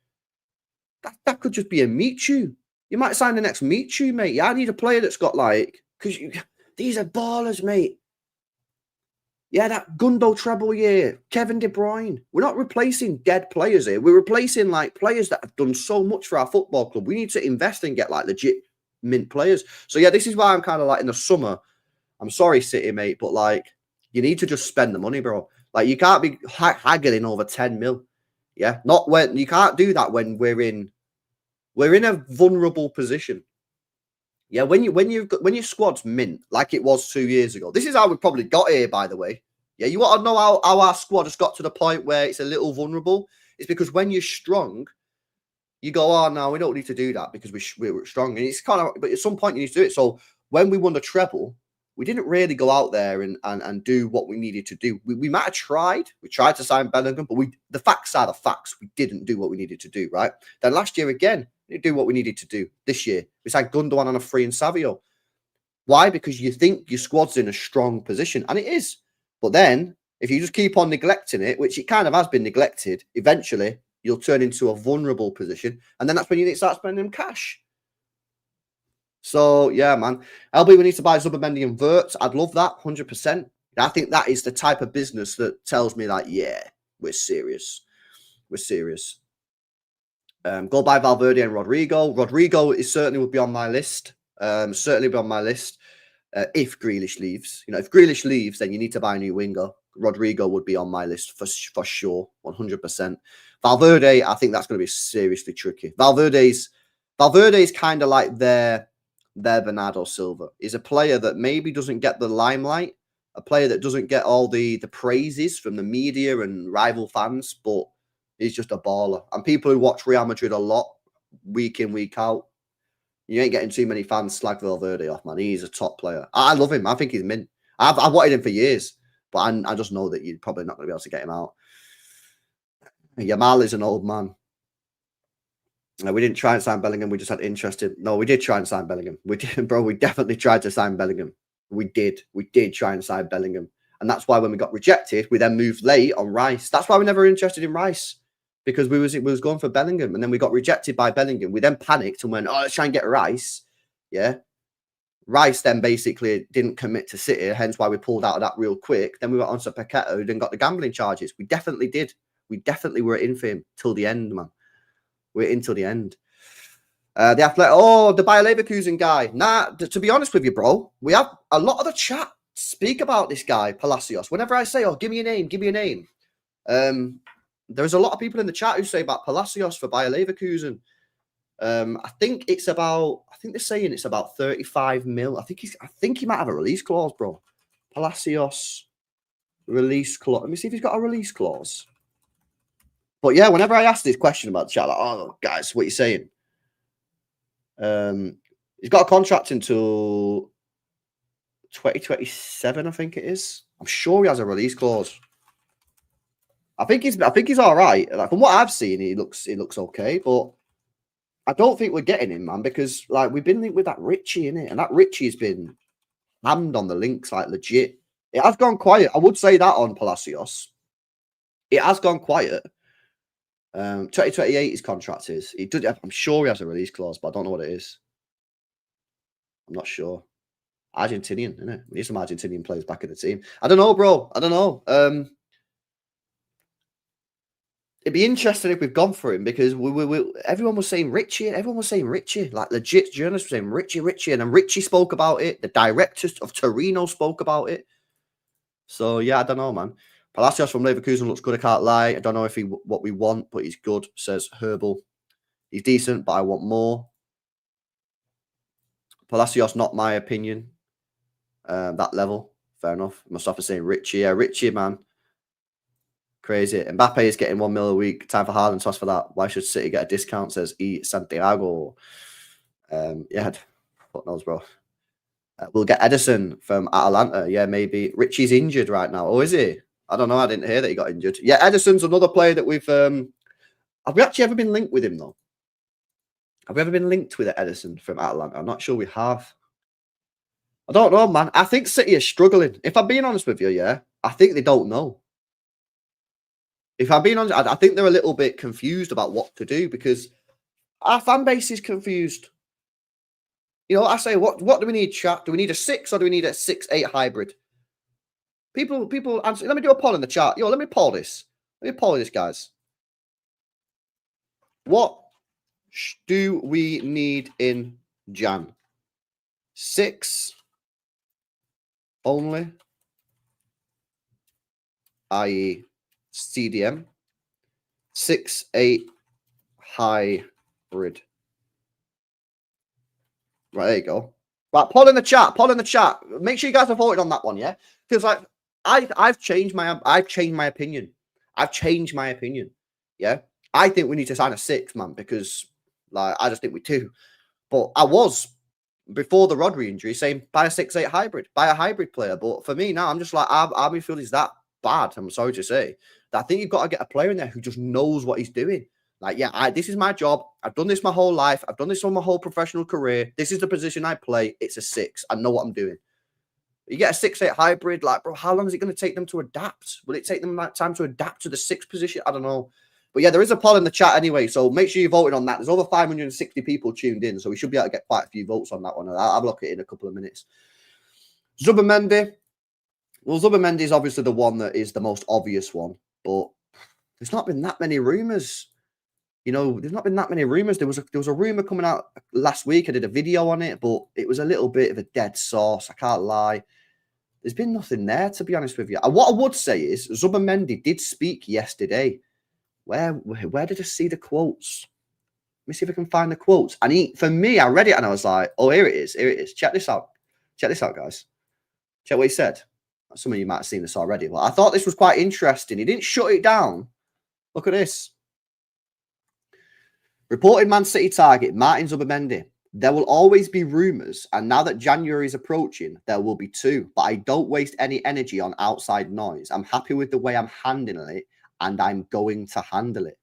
that could just be a Michu. You might sign the next Michu, mate. Yeah, I need a player that's got like, because these are ballers, mate. Yeah, that Gundo treble year, Kevin De Bruyne. We're not replacing dead players here. We're replacing like players that have done so much for our football club. We need to invest and get like legit mint players. So yeah, this is why I'm kind of like in the summer. I'm sorry, City, mate, but like you need to just spend the money, bro. Like you can't be haggling over 10 mil. Yeah, not when you can't do that when we're in a vulnerable position. Yeah, when your squad's mint like it was 2 years ago. This is how we probably got here, by the way. Yeah, you want to know how our squad has got to the point where it's a little vulnerable? It's because when you're strong, you go, oh no, we don't need to do that because we're strong. And it's kind of, but at some point you need to do it. So when we won the treble, we didn't really go out there and do what we needed to do. We might have tried. We tried to sign Bellingham, but the facts are the facts. We didn't do what we needed to do, right? Then last year again, we didn't do what we needed to do. This year, we signed Gundogan on a free and Savio. Why? Because you think your squad's in a strong position, and it is. But then, if you just keep on neglecting it, which it kind of has been neglected, eventually you'll turn into a vulnerable position, and then that's when you need to start spending cash. So, yeah, man. LB, we need to buy Zubimendi and Wirtz. I'd love that, 100%. I think that is the type of business that tells me that, yeah, we're serious. We're serious. Go buy Valverde and Rodrigo. Rodrigo is certainly would be on my list. Certainly be on my list if Grealish leaves. You know, if Grealish leaves, then you need to buy a new winger. Rodrigo would be on my list for sure, 100%. Valverde, I think that's going to be seriously tricky. Valverde's kind of like their Bernardo Silva. He's a player that maybe doesn't get the limelight, a player that doesn't get all the praises from the media and rival fans, but he's just a baller. And people who watch Real Madrid a lot, week in, week out, you ain't getting too many fans slag Valverde off, man. He's a top player. I love him. I think he's mint. I've wanted him for years, but I just know that you're probably not going to be able to get him out. Yamal is an old man. We didn't try and sign Bellingham. We just had interest in. No, we did try and sign Bellingham. We did, bro. We definitely tried to sign Bellingham. We did. We did try and sign Bellingham. And that's why when we got rejected, we then moved late on Rice. That's why we never were interested in Rice. Because we was going for Bellingham. And then we got rejected by Bellingham. We then panicked and went, oh, let's try and get Rice. Yeah. Rice then basically didn't commit to City, hence why we pulled out of that real quick. Then we went on to McAtee, who then got the gambling charges. We definitely did. We definitely were in for him till the end, man. We're in till the end. The Athletic, the Bayer Leverkusen guy. Nah, to be honest with you, bro, we have a lot of the chat speak about this guy, Palacios. Whenever I say, give me a name. There's a lot of people in the chat who say about Palacios for Bayer Leverkusen. I think they're saying it's about 35 mil. I think he might have a release clause, bro. Palacios release clause. Let me see if he's got a release clause. But yeah, whenever I ask this question about the chat, like, oh guys, what are you saying? He's got a contract until 2027, I think it is. I'm sure he has a release clause. I think he's all right. Like from what I've seen, he looks okay, but I don't think we're getting him, man, because like we've been linked with that Richie, innit? And that Richie's been hammed on the links, like legit. It has gone quiet. I would say that on Palacios. It has gone quiet. 2028 his contract is. I'm sure he has a release clause, but I don't know what it is. I'm not sure. Argentinian, isn't it? We need some Argentinian players back in the team. I don't know, bro. I don't know. It'd be interesting if we've gone for him because everyone was saying Richie. Everyone was saying Richie. Like legit journalists were saying Richie. And then Richie spoke about it. The director of Torino spoke about it. So, yeah, I don't know, man. Palacios from Leverkusen looks good, I can't lie. I don't know if what we want, but he's good, says Herbal. He's decent, but I want more. Palacios, not my opinion. that level. Fair enough. Mustafa saying Richie. Yeah, Richie, man. Crazy. Mbappe is getting 1 mil a week. Time for Haaland to ask for that. Why should City get a discount? Says E. Santiago. Yeah, what knows, bro. We'll get Edison from Atalanta. Yeah, maybe. Richie's injured right now. Oh, is he? I don't know. I didn't hear that he got injured. Yeah, Edison's another player that we've... have we actually ever been linked with him, though? Have we ever been linked with Edison from Atalanta? I'm not sure we have. I don't know, man. I think City is struggling. If I'm being honest with you, yeah, I think they don't know. If I'm being honest, I think they're a little bit confused about what to do because our fan base is confused. You know, I say, what do we need, chat? Do we need a 6 or do we need a 6-8 hybrid? People answer. Let me do a poll in the chat. Yo, let me poll this. Let me poll this, guys. What do we need in Jan? 6 only, i.e. CDM. 6-8 hybrid. Right, there you go. Right, poll in the chat. Poll in the chat. Make sure you guys have voted on that one, yeah? Because like I've changed my opinion. I've changed my opinion. Yeah. I think we need to sign a 6, man, because like I just think we do. But I was before the Rodri injury saying buy a 6-8 hybrid, buy a hybrid player. But for me now, I'm just like our midfield is that bad. I'm sorry to say that I think you've got to get a player in there who just knows what he's doing. Like, yeah, this is my job. I've done this my whole life. I've done this on my whole professional career. This is the position I play. It's a 6. I know what I'm doing. You get a 6-8 hybrid, like, bro, how long is it going to take them to adapt? Will it take them that time to adapt to the 6th position? I don't know. But yeah, there is a poll in the chat anyway, so make sure you voted on that. There's over 560 people tuned in, so we should be able to get quite a few votes on that one. I'll look at it in a couple of minutes. Zubimendi. Well, Zubimendi is obviously the one that is the most obvious one, but there's not been that many rumours. You know, there's not been that many rumours. There was a rumour coming out last week. I did a video on it, but it was a little bit of a dead sauce. I can't lie. There's been nothing there, to be honest with you. And what I would say is Zubimendi did speak yesterday. Where did I see the quotes? Let me see if I can find the quotes. And for me, I read it and I was like, oh, here it is. Here it is. Check this out. Check this out, guys. Check what he said. Some of you might have seen this already, but I thought this was quite interesting. He didn't shut it down. Look at this. Reported Man City target, Martin Zubimendi. There will always be rumours, and now that January is approaching, there will be 2. But I don't waste any energy on outside noise. I'm happy with the way I'm handling it, and I'm going to handle it.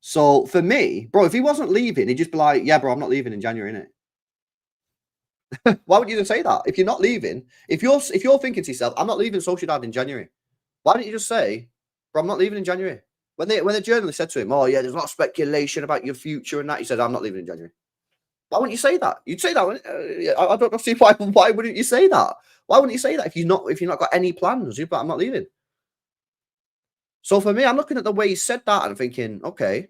So for me, bro, if he wasn't leaving, he'd just be like, yeah, bro, I'm not leaving in January, innit? Why would you just say that? If you're not leaving, if you're thinking to yourself, I'm not leaving Sociedad in January, why don't you just say, bro, I'm not leaving in January? When the journalist said to him, oh, yeah, there's a lot of speculation about your future and that, he said, I'm not leaving in January. Why wouldn't you say that? You'd say that. I don't see why wouldn't you say that? Why wouldn't you say that if you've not got any plans? But I'm not leaving. So for me, I'm looking at the way he said that and thinking, okay,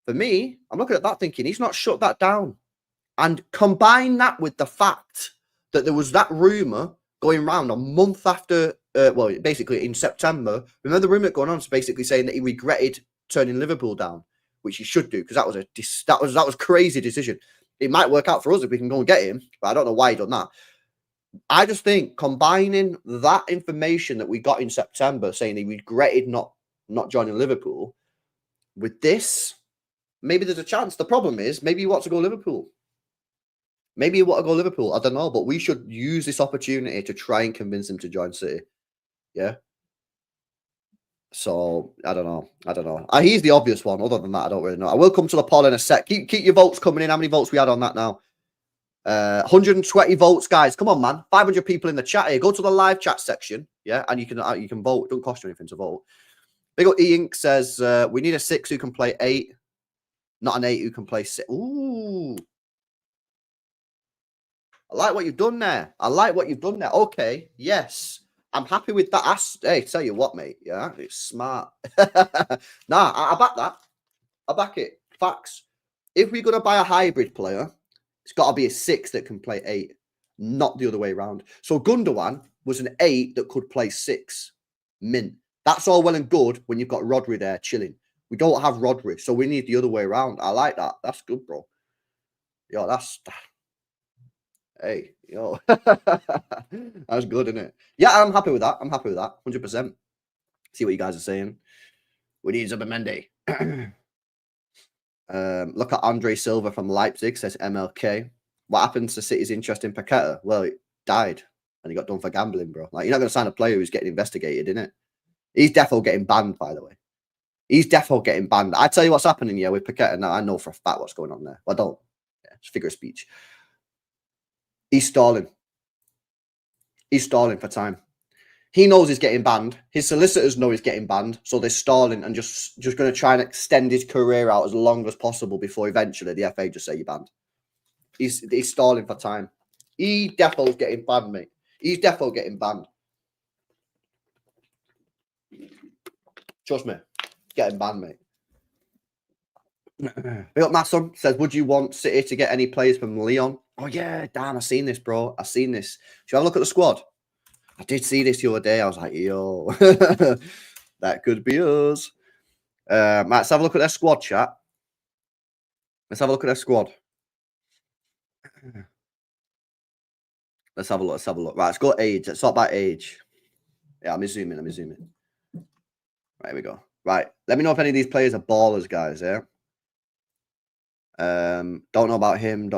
for me, I'm looking at that thinking he's not shut that down. And combine that with the fact that there was that rumour going around a month after, well, basically in September. Remember the rumour going on, basically saying that he regretted turning Liverpool down, which he should do because that was a crazy decision. It might work out for us if we can go and get him, but I don't know why he done that. I just think combining that information that we got in September saying he regretted not joining Liverpool with this, maybe there's a chance. The problem is maybe he wants to go Liverpool. Maybe he wants to go Liverpool. I don't know, but we should use this opportunity to try and convince him to join City. Yeah. So I don't know. He's the obvious one. Other than that, I don't really know. I will come to the poll in a sec. Keep your votes coming in. How many votes we had on that now? 120 votes, guys. Come on, man. 500 people in the chat here. Go to the live chat section, yeah, and you can vote. It don't cost you anything to vote. Big up E-Ink says we need a 6 who can play 8, not an 8 who can play 6. Ooh. I like what you've done there. Okay, yes. I'm happy with that. Hey, tell you what, mate. Yeah, it's smart. Nah, I back that. I back it. Facts. If we're going to buy a hybrid player, it's got to be a 6 that can play 8, not the other way around. So Gundogan was an 8 that could play 6. Mint. That's all well and good when you've got Rodri there chilling. We don't have Rodri, so we need the other way around. I like that. That's good, bro. Yo, Hey, yo. That's good, isn't it? Yeah, I'm happy with that. I'm happy with that. 100%. See what you guys are saying. We need Zubimendi. Look at Andre Silva from Leipzig, says MLK. What happens to City's interest in Paqueta? Well, it died and he got done for gambling, bro. Like, you're not going to sign a player who's getting investigated, innit? He's defo getting banned, by the way. He's defo getting banned. I tell you what's happening here with Paqueta now. I know for a fact what's going on there. Well, I don't. Yeah, it's figure of speech. He's stalling. He's stalling for time. He knows he's getting banned. His solicitors know he's getting banned, so they're stalling and just going to try and extend his career out as long as possible before eventually the FA just say you're banned. He's stalling for time. He defo's getting banned, mate. He's defo getting banned. Trust me, getting banned, mate. Big up, Masson says, would you want City to get any players from Lyon? Oh, yeah, damn, I've seen this, bro. I've seen this. Should I have a look at the squad? I did see this the other day. I was like, yo, that could be us. Let's have a look at their squad, chat. Let's have a look at their squad. Let's have a look. Let's have a look. Right, let's go age. Let's talk about age. Yeah, let me zoom in. Right, here we go. Right, let me know if any of these players are ballers, guys, yeah? Don't know about him.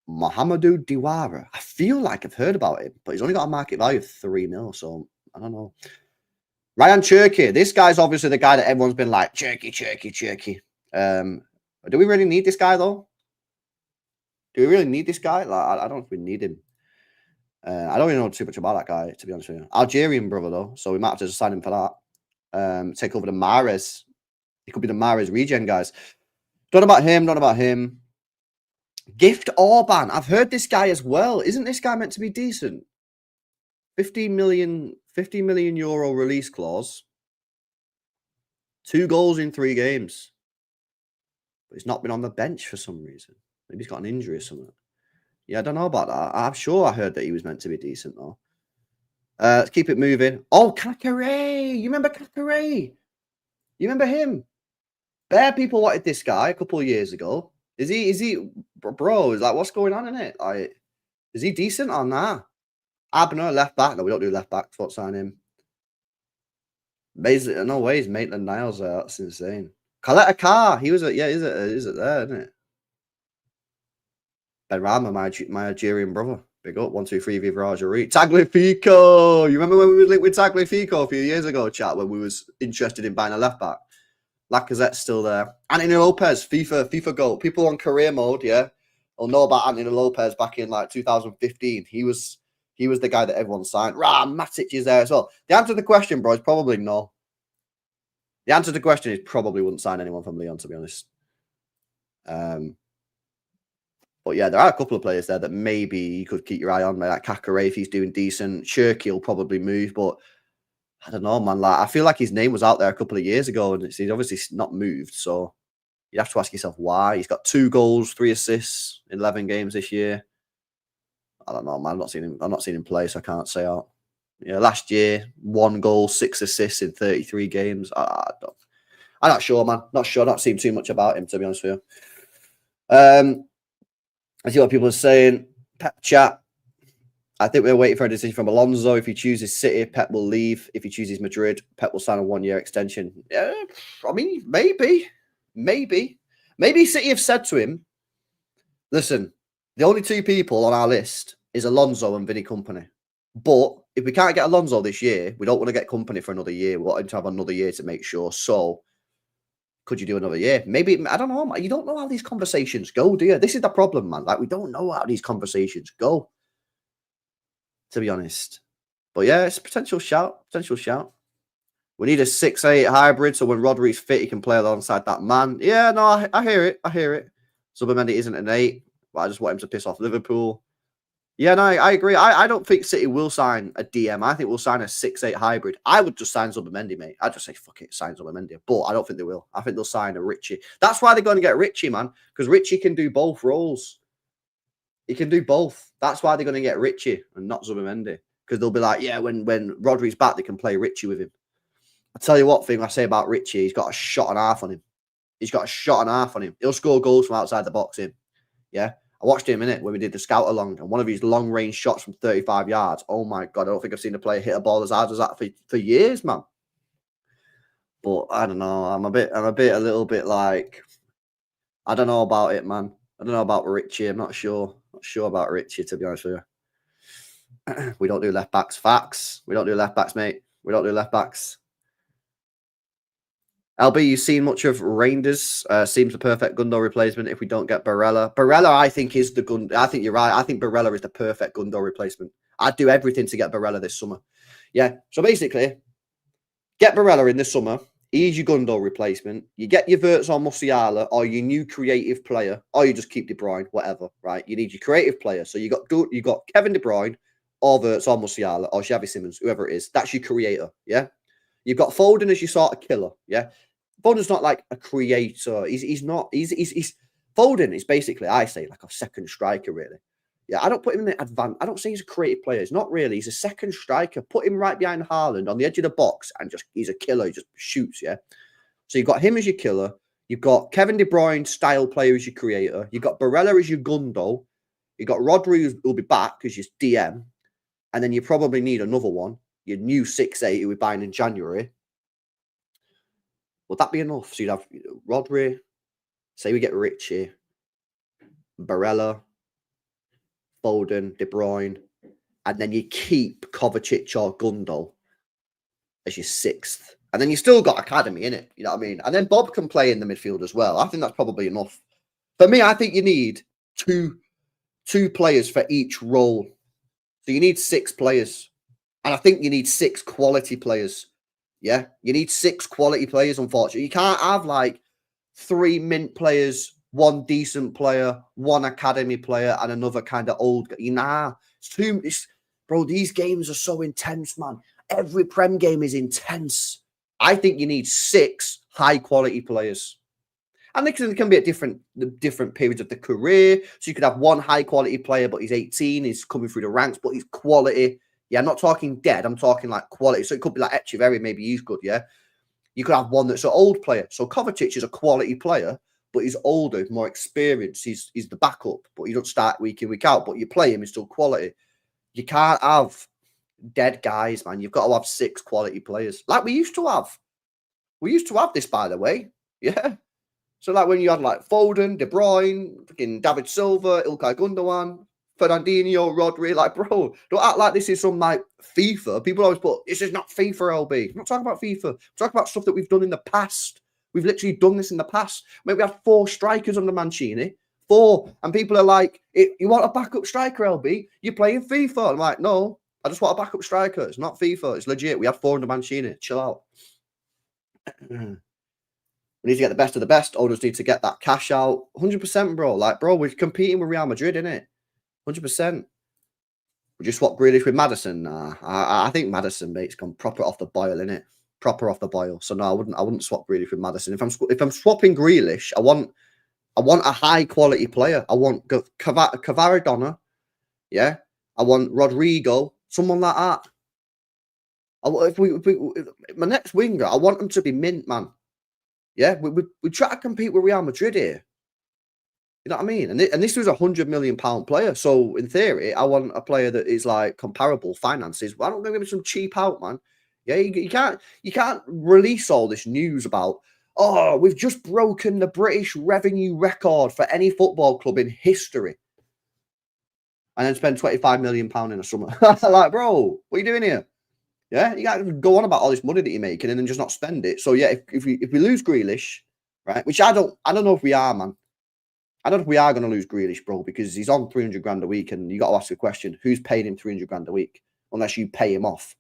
Mohamedou Diawara. I feel like I've heard about him, but he's only got a market value of 3 mil, so I don't know. Ryan Cherky. This guy's obviously the guy that everyone's been like, Cherky. Do we really need this guy, though? Do we really need this guy? Like, I don't think we need him. I don't really know too much about that guy, to be honest with you. Algerian brother, though, so we might have to sign him for that. Take over the Mahrez. He could be the Mahrez regen, guys. Not about him. Gift Orban. I've heard this guy as well. Isn't this guy meant to be decent? 50 million euro release clause. 2 goals in 3 games. But he's not been on the bench for some reason. Maybe he's got an injury or something. Yeah, I don't know about that. I'm sure I heard that he was meant to be decent, though. Let's keep it moving. Oh, Kakare. You remember Kakare? You remember him? Bare people wanted this guy a couple of years ago. Is he, bro? Is like, what's going on in it? Like, is he decent or nah? Abner, left back. No, we don't do left back. What sign him? Basically, no ways. Maitland-Niles there. That's insane. Coletta Carr. He was at, yeah, is it there, isn't it? Ben Rama, my Algerian brother. Big up. 1, 2, 3, Viva Algeria. Tagliafico. You remember when we were linked with Tagliafico a few years ago, chat, when we was interested in buying a left back? Lacazette's still there. Anthony Lopez, FIFA goal. People on career mode, yeah, will know about Anthony Lopez back in like 2015. He was the guy that everyone signed. Matic is there as well. The answer to the question, bro, is probably no. The answer to the question is probably wouldn't sign anyone from Lyon, to be honest. But yeah, there are a couple of players there that maybe you could keep your eye on. Like Kakare, if he's doing decent. Cherky will probably move, but I don't know, man. Like, I feel like his name was out there a couple of years ago, and he's obviously not moved. So you have to ask yourself why. He's got 2 goals, 3 assists in 11 games this year. I don't know, man. I'm not seen him play, so I can't say out. Yeah, last year, 1 goal, 6 assists in 33 games. I'm not sure, man. Not sure. Not seen too much about him, to be honest with you. I see what people are saying. Pep chat. I think we're waiting for a decision from Alonso. If he chooses City, Pep will leave. If he chooses Madrid, Pep will sign a 1-year extension. Yeah, I mean, maybe. Maybe City have said to him, listen, the only 2 people on our list is Alonso and Vinny Kompany. But if we can't get Alonso this year, we don't want to get Kompany for another year. We want him to have another year to make sure. So could you do another year? Maybe, I don't know. You don't know how these conversations go, do you? This is the problem, man. Like, we don't know how these conversations go, to be honest. But yeah, it's a potential shout. We need a 6-8 hybrid, so when Rodri's fit, he can play alongside that man. Yeah, no, I hear it. Zubimendi isn't an 8, but I just want him to piss off Liverpool. Yeah, no, I agree. I don't think City will sign a DM. I think we'll sign a 6-8 hybrid. I would just sign Zubimendi, mate. I'd just say, fuck it, sign Zubimendi. But I don't think they will. I think they'll sign a Richie. That's why they're going to get Richie, man, because Richie can do both roles. He can do both. That's why they're going to get Richie and not Zubimendi, because they'll be like, yeah, when Rodri's back, they can play Richie with him. I tell you what thing I say about Richie, he's got a shot and a half on him. He'll score goals from outside the box in. Yeah. I watched him in it when we did the scout along, and one of his long range shots from 35 yards. Oh my God, I don't think I've seen a player hit a ball as hard as that for years, man. But I don't know. I'm a little bit like, I don't know about it, man. I don't know about Richie. I'm not sure. Not sure about Richie, to be honest with you. We don't do left backs. Facts. We don't do left backs, mate. We don't do left backs. LB, you've seen much of Rangers. Seems the perfect Gundo replacement if we don't get Barella. Barella, I think, is the gun. I think you're right. I think Barella is the perfect Gundo replacement. I'd do everything to get Barella this summer. Yeah. So basically, get Barella in this summer. He's your Gundo replacement. You get your Wirtz or Musiala or your new creative player, or you just keep De Bruyne, whatever, right? You need your creative player. So you got Kevin De Bruyne or Wirtz or Musiala or Xavi Simons, whoever it is. That's your creator, yeah? You've got Foden as your sort of killer, yeah? Foden's not like a creator. He's not. He's Foden is basically, I say, like a second striker, really. Yeah, I don't put him in the advance. I don't say he's a creative player. He's not really. He's a second striker. Put him right behind Haaland on the edge of the box and he's a killer. He just shoots, yeah? So you've got him as your killer. You've got Kevin De Bruyne style player as your creator. You've got Barella as your Gundo. You've got Rodri who'll be back as your DM. And then you probably need another one. Your new 6'8" who we're buying in January. Would that be enough? So you'd have Rodri. Say we get Richie. Barella. Foden, De Bruyne, and then you keep Kovacic or Gundo as your sixth. And then you still got academy in it, you know what I mean? And then Bob can play in the midfield as well. I think that's probably enough. For me, I think you need two players for each role. So you need 6 players. And I think you need 6 quality players. Yeah? You need 6 quality players, unfortunately. You can't have like 3 mint players, 1 decent player, 1 academy player, and another kind of old. Nah, bro, these games are so intense, man. Every Prem game is intense. I think you need 6 high-quality players. And they can be at different periods of the career. So you could have 1 high-quality player, but he's 18, he's coming through the ranks, but he's quality. Yeah, I'm not talking dead. I'm talking like quality. So it could be like Echeverri, maybe he's good, yeah? You could have 1 that's an old player. So Kovacic is a quality player, but he's older, more experienced. He's the backup, but you don't start week in, week out. But you play him, he's still quality. You can't have dead guys, man. You've got to have 6 quality players. Like we used to have. We used to have this, by the way. Yeah. So like when you had like Foden, De Bruyne, fucking David Silva, Ilkay Gundogan, Fernandinho, Rodri, like, bro, don't act like this is some like FIFA. People always put, this is not FIFA, LB. I'm not talking about FIFA. I'm talking about stuff that we've done in the past. We've literally done this in the past. Maybe we had 4 strikers under Mancini. 4. And people are like, you want a backup striker, LB? You're playing FIFA. I'm like, no, I just want a backup striker. It's not FIFA. It's legit. We had 4 under Mancini. Chill out. We need to get the best of the best. Owners need to get that cash out. 100%, bro. Like, bro, we're competing with Real Madrid, innit? 100%. Would you swap Grealish with Maddison? Nah, I think Maddison, mate's gone proper off the boil, innit? Proper off the boil. So no, I wouldn't swap Grealish with Maddison. If I'm swapping Grealish, I want a high quality player. I want Cavaradonna. Yeah. I want Rodrigo. Someone like that. My next winger, I want him to be mint, man. Yeah. We try to compete with Real Madrid here. You know what I mean? And this was £100 million player. So in theory, I want a player that is like comparable finances. Why don't we give him some cheap out, man? Yeah, you can't release all this news about, oh, we've just broken the British revenue record for any football club in history. And then spend £25 million in a summer. Like, bro, what are you doing here? Yeah, you can't go on about all this money that you're making and then just not spend it. So yeah, if we lose Grealish, right, which I don't know if we are, man. I don't know if we are going to lose Grealish, bro, because he's on 300 grand a week, and you got to ask the question: who's paying him 300 grand a week? Unless you pay him off.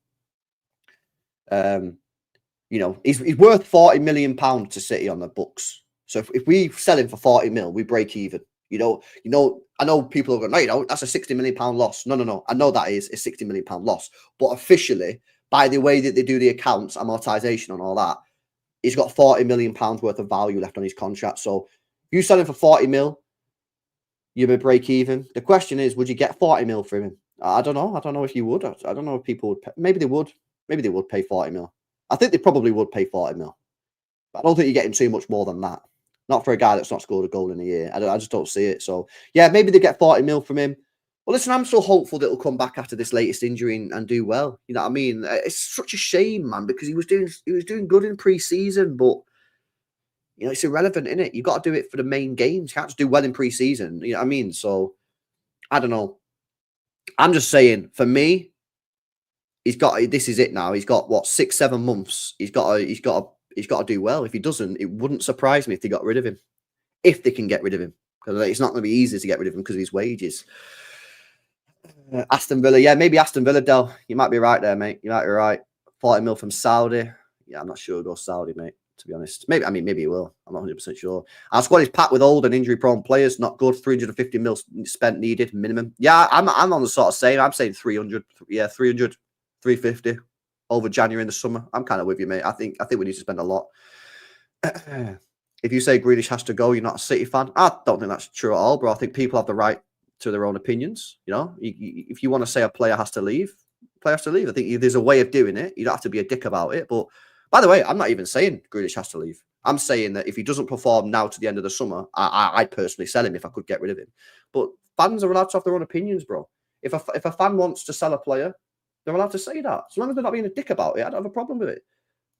You know, he's worth £40 million to City on the books. So if we sell him for 40 mil, we break even. You know. I know people are going, no, you know, that's a £60 million loss. No. I know that is a £60 million loss, but officially, by the way that they do the accounts, amortization and all that, he's got £40 million worth of value left on his contract. So if you sell him for 40 mil, you would break even. The question is, would you get 40 mil for him? I don't know. I don't know if you would. I don't know if people would. Maybe they would. Maybe they would pay 40 mil. I think they probably would pay 40 mil. But I don't think you're getting too much more than that. Not for a guy that's not scored a goal in a year. I just don't see it. So, yeah, maybe they get 40 mil from him. Well, listen, I'm still hopeful that he'll come back after this latest injury and do well. You know what I mean? It's such a shame, man, because he was doing good in pre-season, but you know, it's irrelevant, isn't it? You've got to do it for the main games. You can't just do well in pre-season. You know what I mean? So, I don't know. I'm just saying, for me, this is it now. He's got what, 6-7 months. He's got to do well. If he doesn't, it wouldn't surprise me if they got rid of him. If they can get rid of him. Because it's not going to be easy to get rid of him because of his wages. Aston Villa, yeah, maybe Aston Villa, Del. You might be right there, mate. You might be right. 40 mil from Saudi. Yeah, I'm not sure he'll go Saudi, mate, to be honest. Maybe he will. I'm not 100% sure. Our squad is packed with old and injury-prone players. Not good. 350 mil spent needed, minimum. Yeah, I'm on the sort of same. I'm saying 300. Yeah, 300, 350 over January in the summer. I'm kind of with you, mate. I think we need to spend a lot. If you say Grealish has to go, you're not a City fan. I don't think that's true at all, bro. I think people have the right to their own opinions. You know, if you want to say a player has to leave, player has to leave. I think there's a way of doing it. You don't have to be a dick about it. But by the way, I'm not even saying Grealish has to leave. I'm saying that if he doesn't perform now to the end of the summer, I'd personally sell him if I could get rid of him. But fans are allowed to have their own opinions, bro. If a fan wants to sell a player, they're allowed to say that. As long as they're not being a dick about it, I don't have a problem with it.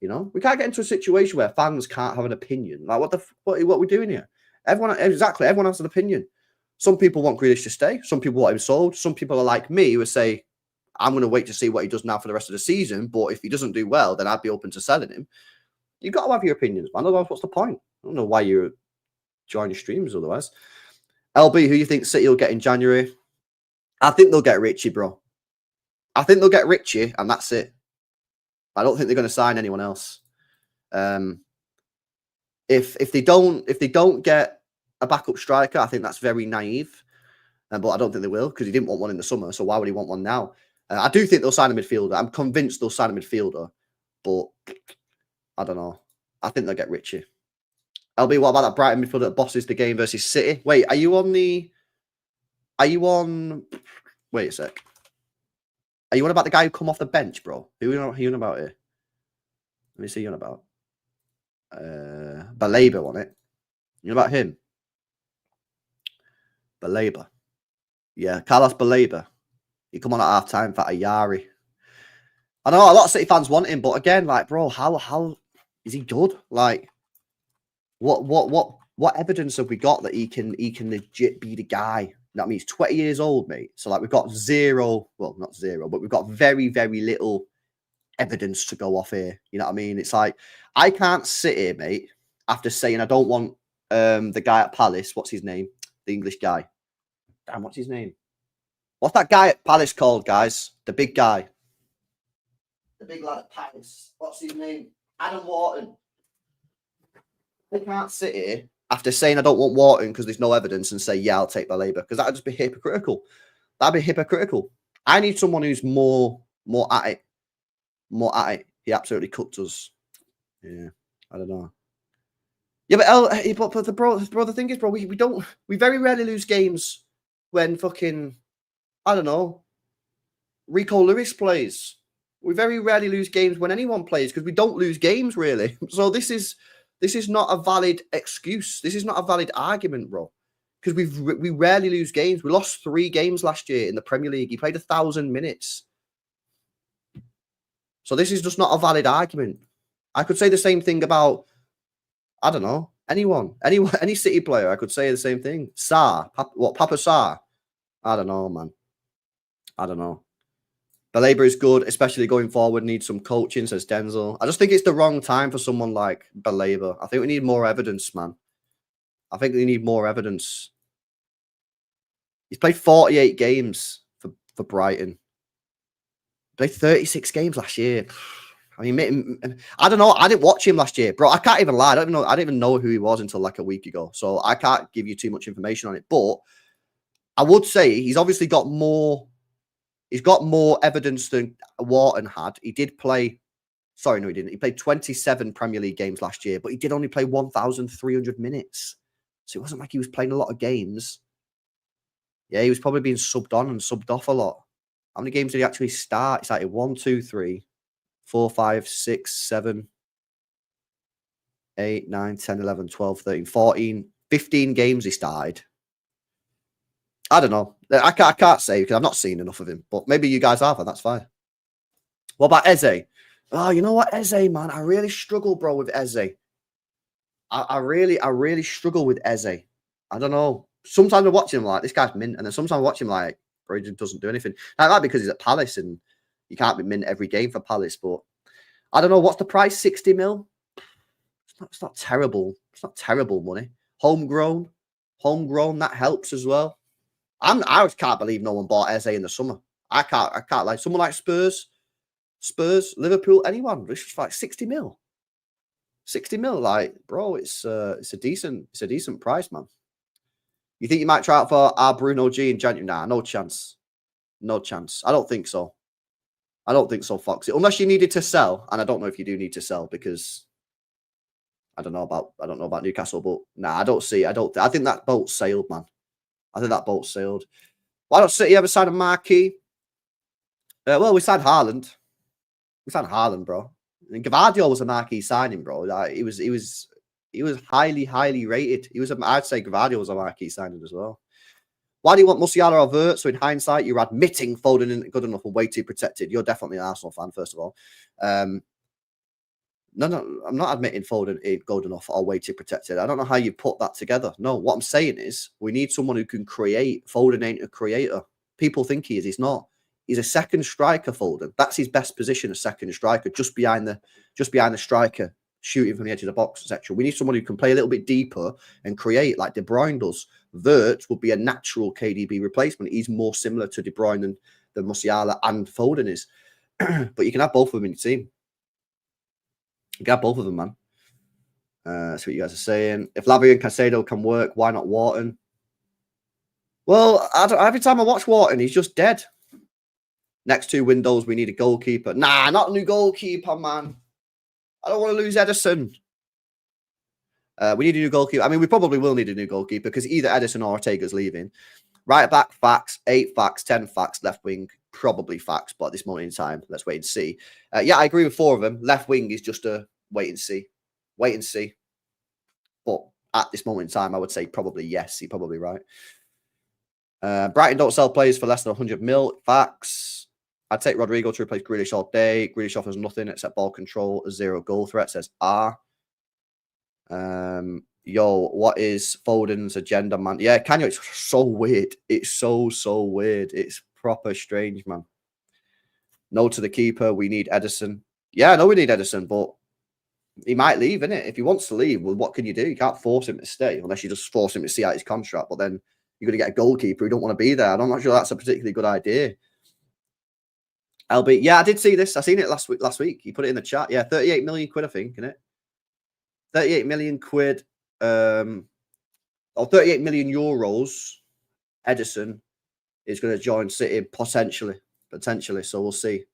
You know, we can't get into a situation where fans can't have an opinion. Like, what are we doing here? Everyone has an opinion. Some people want Grealish to stay. Some people want him sold. Some people are like me who would say, I'm going to wait to see what he does now for the rest of the season. But if he doesn't do well, then I'd be open to selling him. You've got to have your opinions, man. Otherwise, what's the point? I don't know why you join your streams otherwise. LB, who you think City will get in January? I think they'll get Richie, bro. I think they'll get Richie, and that's it. I don't think they're going to sign anyone else. If they don't get a backup striker, I think that's very naive. But I don't think they will because he didn't want one in the summer. So why would he want one now? I do think they'll sign a midfielder. I'm convinced they'll sign a midfielder, but I don't know. I think they'll get Richie. LB, what about that Brighton midfielder that bosses the game versus City? Wait, are you on? Wait a sec. Are you on about the guy who come off the bench, bro? Who are you on about here? Let me see you on about. Baleba on it. You know about him? Baleba. Yeah, Carlos Baleba. He come on at half time for Ayari. I know a lot of City fans want him, but again, like, bro, how is he good? Like, what evidence have we got that he can legit be the guy? That means 20 years old, mate. So like we've got zero, well, not zero, but we've got very, very little evidence to go off here. You know what I mean? It's like I can't sit here, mate, after saying I don't want the guy at Palace. What's his name? The English guy. Damn, what's his name? What's that guy at Palace called, guys? The big guy. The big lad at Palace. What's his name? Adam Wharton. I can't sit here after saying I don't want Wharton because there's no evidence and say, yeah, I'll take Baleba, because that would just be hypocritical. That'd be hypocritical. I need someone who's more at it. More at it. He absolutely cooked us. Yeah, I don't know. Yeah, but the thing is, bro, we very rarely lose games when fucking, I don't know, Rico Lewis plays. We very rarely lose games when anyone plays because we don't lose games, really. So this is not a valid excuse. This is not a valid argument, bro. Because we rarely lose games. We lost 3 games last year in the Premier League. He played 1,000 minutes. So this is just not a valid argument. I could say the same thing about, I don't know, anyone, any City player. I could say the same thing. Sarr, Papa Sarr? I don't know, man. I don't know. Baleba is good, especially going forward. Needs some coaching, says Denzel. I just think it's the wrong time for someone like Baleba. I think we need more evidence, man. I think we need more evidence. He's played 48 games for Brighton. Played 36 games last year. I mean, I don't know. I didn't watch him last year, bro. I can't even lie. I didn't even know who he was until like a week ago. So I can't give you too much information on it. But I would say he's obviously got more. He's got more evidence than Wharton had. He did play. Sorry, no, he didn't. He played 27 Premier League games last year, but he did only play 1,300 minutes. So it wasn't like he was playing a lot of games. Yeah, he was probably being subbed on and subbed off a lot. How many games did he actually start? He started 1, 2, 3, 4, 5, 6, 7, 8, 9, 10, 11, 12, 13, 14, 15 games he started. I don't know. I can't say because I've not seen enough of him. But maybe you guys have, and that's fine. What about Eze? Oh, you know what, Eze, man? I really struggle, bro, with Eze. I really struggle with Eze. I don't know. Sometimes I watch him like, this guy's mint. And then sometimes I watch him like, bro, he just doesn't do anything. That might be because he's at Palace and you can't be mint every game for Palace. But I don't know. What's the price? 60 mil? It's not terrible. It's not terrible money. Homegrown, that helps as well. I just can't believe no one bought Eze in the summer. I can't like someone like Spurs, Liverpool, anyone. It's just like 60 mil. 60 mil, like, bro, it's a decent price, man. You think you might try out for our Bruno G in January? Nah, no chance. No chance. I don't think so. I don't think so, Foxy. Unless you needed to sell, and I don't know if you do need to sell because I don't know about Newcastle, but nah, I think that boat sailed, man. I think that boat sailed. Why don't City ever sign a marquee? Well, we signed Haaland. We signed Haaland, bro. And Guardiola was a marquee signing, bro. Like, he was highly rated. I'd say Guardiola was a marquee signing as well. Why do you want Musiala or Vert? So in hindsight, you're admitting Foden isn't good enough and way too protected. You're definitely an Arsenal fan, first of all. No, I'm not admitting Foden ain't good enough or way too protected. I don't know how you put that together. No, what I'm saying is we need someone who can create. Foden ain't a creator. People think he is. He's not. He's a second striker, Foden. That's his best position, a second striker, just behind the striker, shooting from the edge of the box, etc. We need someone who can play a little bit deeper and create like De Bruyne does. Vert would be a natural KDB replacement. He's more similar to De Bruyne than Musiala and Foden is. But you can have both of them in your team. You got both of them, man. That's what you guys are saying. If Lavia and Caicedo can work, why not Wharton? Well, every time I watch Wharton, he's just dead. Next 2 windows, we need a goalkeeper. Nah, not a new goalkeeper, man. I don't want to lose Edison. We need a new goalkeeper. I mean, we probably will need a new goalkeeper because either Edison or Ortega's leaving. Right back, facts. 8 facts, 10 facts. Left wing, probably facts. But at this moment in time, let's wait and see. Yeah, I agree with 4 of them. Left wing is just a wait and see. Wait and see. But at this moment in time, I would say probably yes. You're probably right. Brighton don't sell players for less than 100 mil. Facts. I'd take Rodrigo to replace Grealish all day. Grealish offers nothing except ball control, a 0 goal threat, says R. Yo, what is Foden's agenda, man? Yeah, Canyo, it's so weird. It's so weird. It's proper strange, man. No to the keeper. We need Edison. Yeah, I know we need Edison, but he might leave, innit? If he wants to leave, well, what can you do? You can't force him to stay unless you just force him to see out his contract. But then you're going to get a goalkeeper who don't want to be there. I'm not sure that's a particularly good idea. LB, yeah, I did see this. I seen it last week. He put it in the chat. Yeah, 38 million quid, I think, isn't it? 38 million quid, or 38 million euros. Edison is going to join City potentially. So we'll see.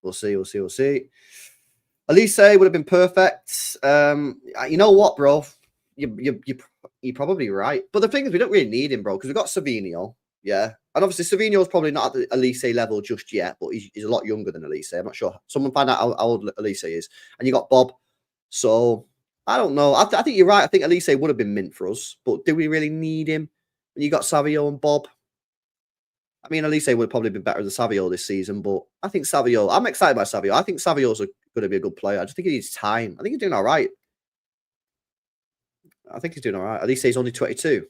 We'll see. Elise would have been perfect. You know what, bro? You're probably right. But the thing is, we don't really need him, bro, because we've got Savinho. Yeah. And obviously, Savinho's probably not at the Elise level just yet, but he's a lot younger than Elise. I'm not sure. Someone find out how old Elise is. And you got Bob. So, I don't know. I think you're right. I think Elise would have been mint for us. But do we really need him when you got Savio and Bob? I mean, Elise would have probably been better than Savio this season, but I think Savio... I'm excited by Savio. I think Savio's going to be a good player. I just think he needs time. I think he's doing all right. Elise he's only 22.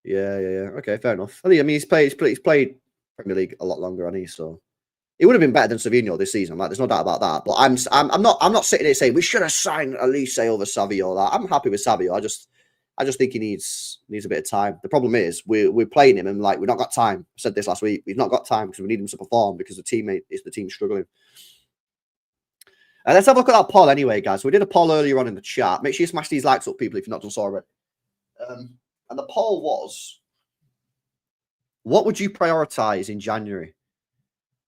Yeah. Okay, fair enough. I mean, he's played Premier League a lot longer, hasn't he? So he would have been better than Savinho this season. Like, there's no doubt about that. But I'm not sitting there saying we should have signed Elise over Savio. Like, I'm happy with Savio. I just think he needs a bit of time. The problem is we're playing him and like we've not got time. I said this last week. We've not got time because we need him to perform because the team struggling. Let's have a look at that poll anyway, guys. So we did a poll earlier on in the chat. Make sure you smash these likes up, people, if you've not done so already. And the poll was, what would you prioritize in January?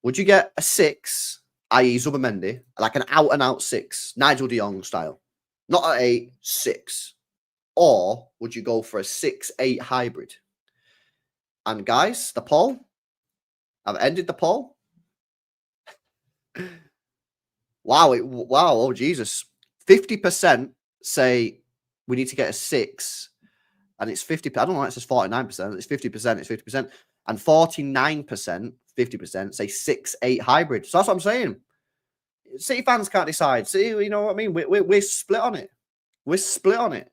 Would you get a 6, i.e. Zubimendi, like an out-and-out 6, Nigel de Jong style? Not an 8, 6. Or would you go for a 6-8 hybrid? And guys, the poll, I've ended the poll. Wow. Wow. Oh, Jesus. 50% say we need to get a 6. And it's 50. I don't know. It says 49%. It's 50%. It's 50%. And 49%, 50% say 6-8 hybrid. So that's what I'm saying. City fans can't decide. See, you know what I mean? We're split on it. We're split on it.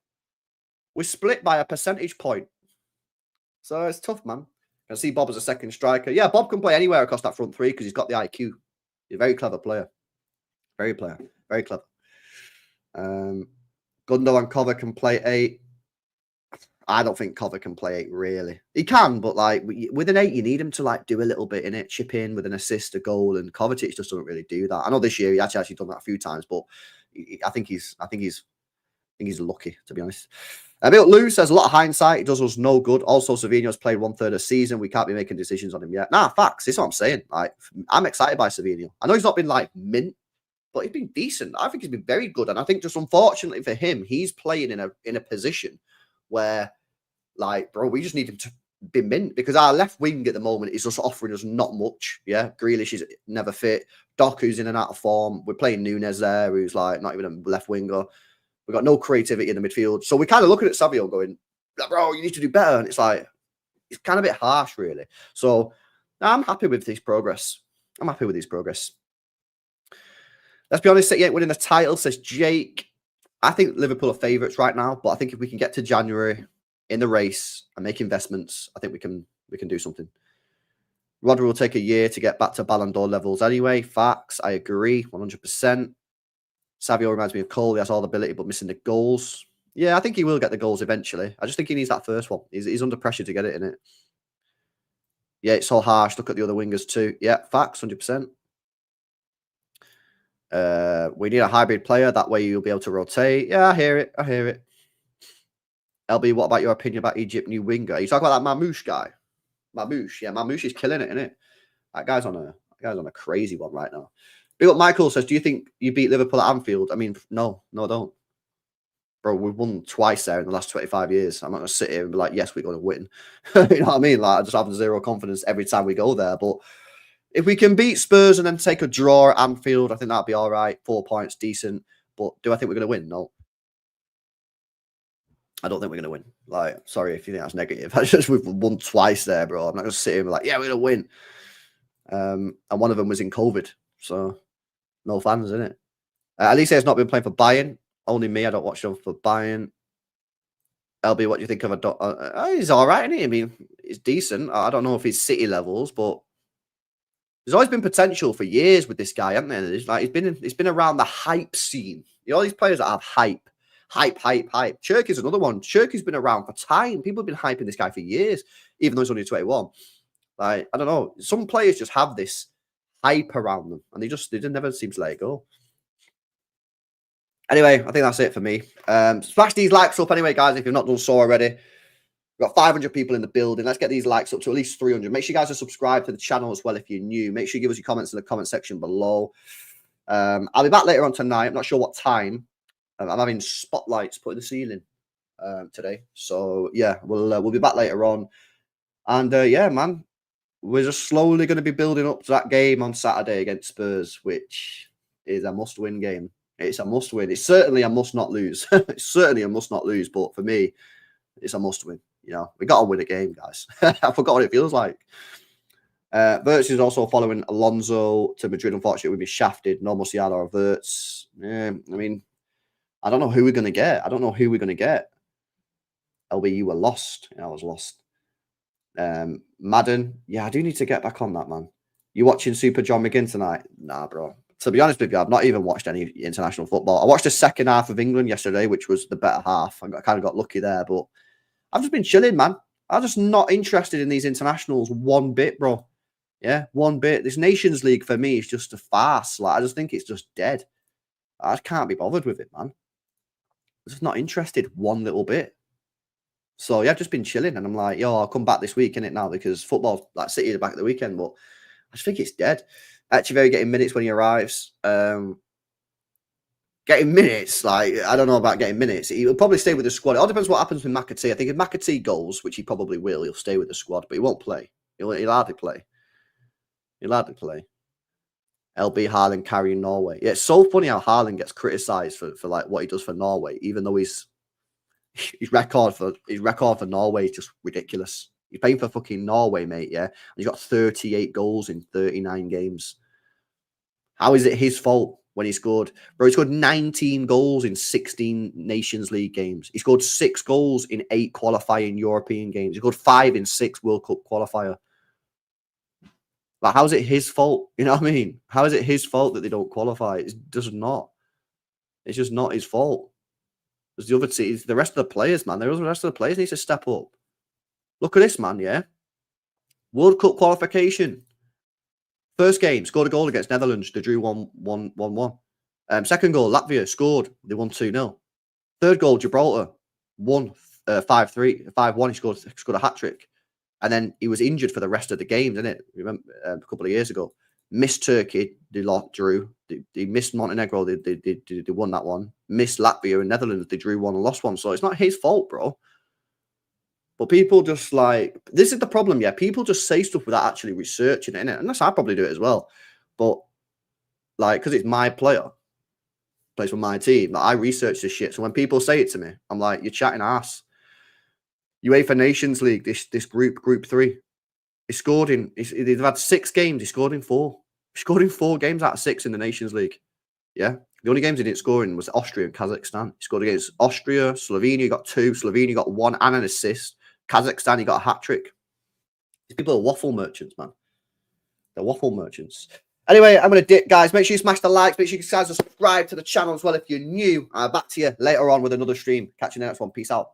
We're split by a percentage point. So it's tough, man. I see Bob as a second striker. Yeah, Bob can play anywhere across that front three because he's got the IQ. He's a very clever player. Very clever. Gundo and Cover can play 8. I don't think Cover can play 8, really. He can, but like with an 8, you need him to like do a little bit in it, chip in with an assist, a goal, and Kovacic just doesn't really do that. I know this year he actually done that a few times, but I think he's lucky, to be honest. Bill Lou says a lot of hindsight. It does us no good. Also, Savinho's played 1/3 of the season. We can't be making decisions on him yet. Nah, facts. This is what I'm saying. Like, I'm excited by Savinho. I know he's not been like mint, but he's been decent. I think he's been very good, and I think just unfortunately for him, he's playing in a position where, like, bro, we just need him to be mint because our left wing at the moment is just offering us not much. Yeah, Grealish is never fit. Doku's in and out of form. We're playing Nunes there, who's like not even a left winger. We've got no creativity in the midfield. So we're kind of looking at Savio going, bro, you need to do better. And it's like, it's kind of a bit harsh, really. So I'm happy with this progress. Let's be honest, City ain't winning the title, says Jake. I think Liverpool are favourites right now. But I think if we can get to January in the race and make investments, I think we can do something. Rodri will take a year to get back to Ballon d'Or levels anyway. Facts. I agree. 100%. Savio reminds me of Cole. He has all the ability, but missing the goals. Yeah, I think he will get the goals eventually. I just think he needs that first one. He's under pressure to get it, innit? Yeah, it's so harsh. Look at the other wingers too. Yeah, facts, 100%. We need a hybrid player. That way you'll be able to rotate. Yeah, I hear it. LB, what about your opinion about Egypt new winger? You talk about that Mamouche guy? Mamouche. Yeah, Mamouche is killing it, innit? That guy's on a crazy one right now. Big up Michael says, do you think you beat Liverpool at Anfield? I mean, no, I don't. Bro, we've won twice there in the last 25 years. I'm not going to sit here and be like, yes, we're going to win. You know what I mean? Like, I just have zero confidence every time we go there. But if we can beat Spurs and then take a draw at Anfield, I think that'd be all right. 4 points, decent. But do I think we're going to win? No. I don't think we're going to win. Like, sorry if you think that's negative. We've won twice there, bro. I'm not going to sit here and be like, yeah, we're going to win. And one of them was in COVID. So, no fans, innit? Elise has not been playing for Bayern. Only me. I don't watch them for Bayern. LB, what do you think of he's all right, isn't he? I mean, he's decent. I don't know if he's City levels, but there's always been potential for years with this guy, hasn't there? It's like he's been around the hype scene. You know, all these players that have hype. Cherky's another one. Cherky's been around for time. People have been hyping this guy for years, even though he's only 21. Like, I don't know. Some players just have this hype around them, and they just never seem to let it go. Anyway, I think that's it for me. Smash these likes up anyway, guys, if you've not done so already. We've got 500 people in the building. Let's get these likes up to at least 300. Make sure you guys are subscribed to the channel as well if you're new. Make sure you give us your comments in the comment section below. I'll be back later on tonight. I'm not sure what time. I'm having spotlights put in the ceiling today. So, yeah, we'll be back later on. And, yeah, man, we're just slowly going to be building up to that game on Saturday against Spurs, which is a must-win game. It's a must-win. It's certainly a must-not lose. It's certainly a must-not lose, but for me, it's a must-win. You know, we got to win a game, guys. I forgot what it feels like. Verts is also following Alonso to Madrid. Unfortunately, we've been shafted. No Musiala or Verts. I mean, I don't know who we're going to get. LB, you were lost. Yeah, I was lost. Madden. Yeah, I do need to get back on that, man. You watching Super John McGinn tonight? Nah, bro. To be honest with you, I've not even watched any international football. I watched the second half of England yesterday, which was the better half. I kind of got lucky there, but I've just been chilling, man. I'm just not interested in these internationals one bit, bro. Yeah, one bit. This Nations League for me is just a farce. Like, I just think it's just dead. I just can't be bothered with it, man. I'm just not interested one little bit. So, yeah, I've just been chilling. And I'm like, yo, I'll come back this week, innit, now, because football, like, City is back at the weekend. But I just think it's dead. Actually, very getting minutes when he arrives. Getting minutes, like, I don't know about getting minutes. He'll probably stay with the squad. It all depends what happens with McAtee. I think if McAtee goes, which he probably will, he'll stay with the squad, but he won't play. He'll hardly play. LB Haaland carrying Norway. Yeah, it's so funny how Haaland gets criticised for like what he does for Norway, even though his record for Norway is just ridiculous. He's playing for fucking Norway, mate, yeah? And he's got 38 goals in 39 games. How is it his fault when he scored? Bro, he scored 19 goals in 16 Nations League games. He scored 6 goals in 8 qualifying European games. He scored 5 in 6 World Cup qualifier. Like, how is it his fault? You know what I mean? How is it his fault that they don't qualify? It's just not. It's just not his fault. There's the other teams, the rest of the players, man. The rest of the players need to step up. Look at this, man, yeah? World Cup qualification. First game, scored a goal against Netherlands. They drew 1-1. Second goal, Latvia scored. They won 2-0. Third goal, Gibraltar won 5-3, 5-1. He scored a hat-trick. And then he was injured for the rest of the games, didn't it? Remember a couple of years ago. Missed Turkey, they drew. They missed Montenegro, they won that one. Missed Latvia and Netherlands, they drew 1 and lost 1. So it's not his fault, bro. But people just like, this is the problem, yeah. People just say stuff without actually researching it, innit? And that's, I probably do it as well. But like, because it's my player, plays for my team, like, I research this shit. So when people say it to me, I'm like, you're chatting ass. UEFA Nations League, this group 3. He scored they've had 6 games. He scored in 4. He scored in 4 games out of 6 in the Nations League. Yeah. The only games he didn't score in was Austria and Kazakhstan. He scored against Austria, Slovenia got 2, Slovenia got 1 and an assist. Kazakhstan, he got a hat-trick. These people are waffle merchants, man. They're waffle merchants. Anyway, I'm going to dip, guys. Make sure you smash the likes. Make sure you guys subscribe to the channel as well if you're new. Back to you later on with another stream. Catch you in the next one. Peace out.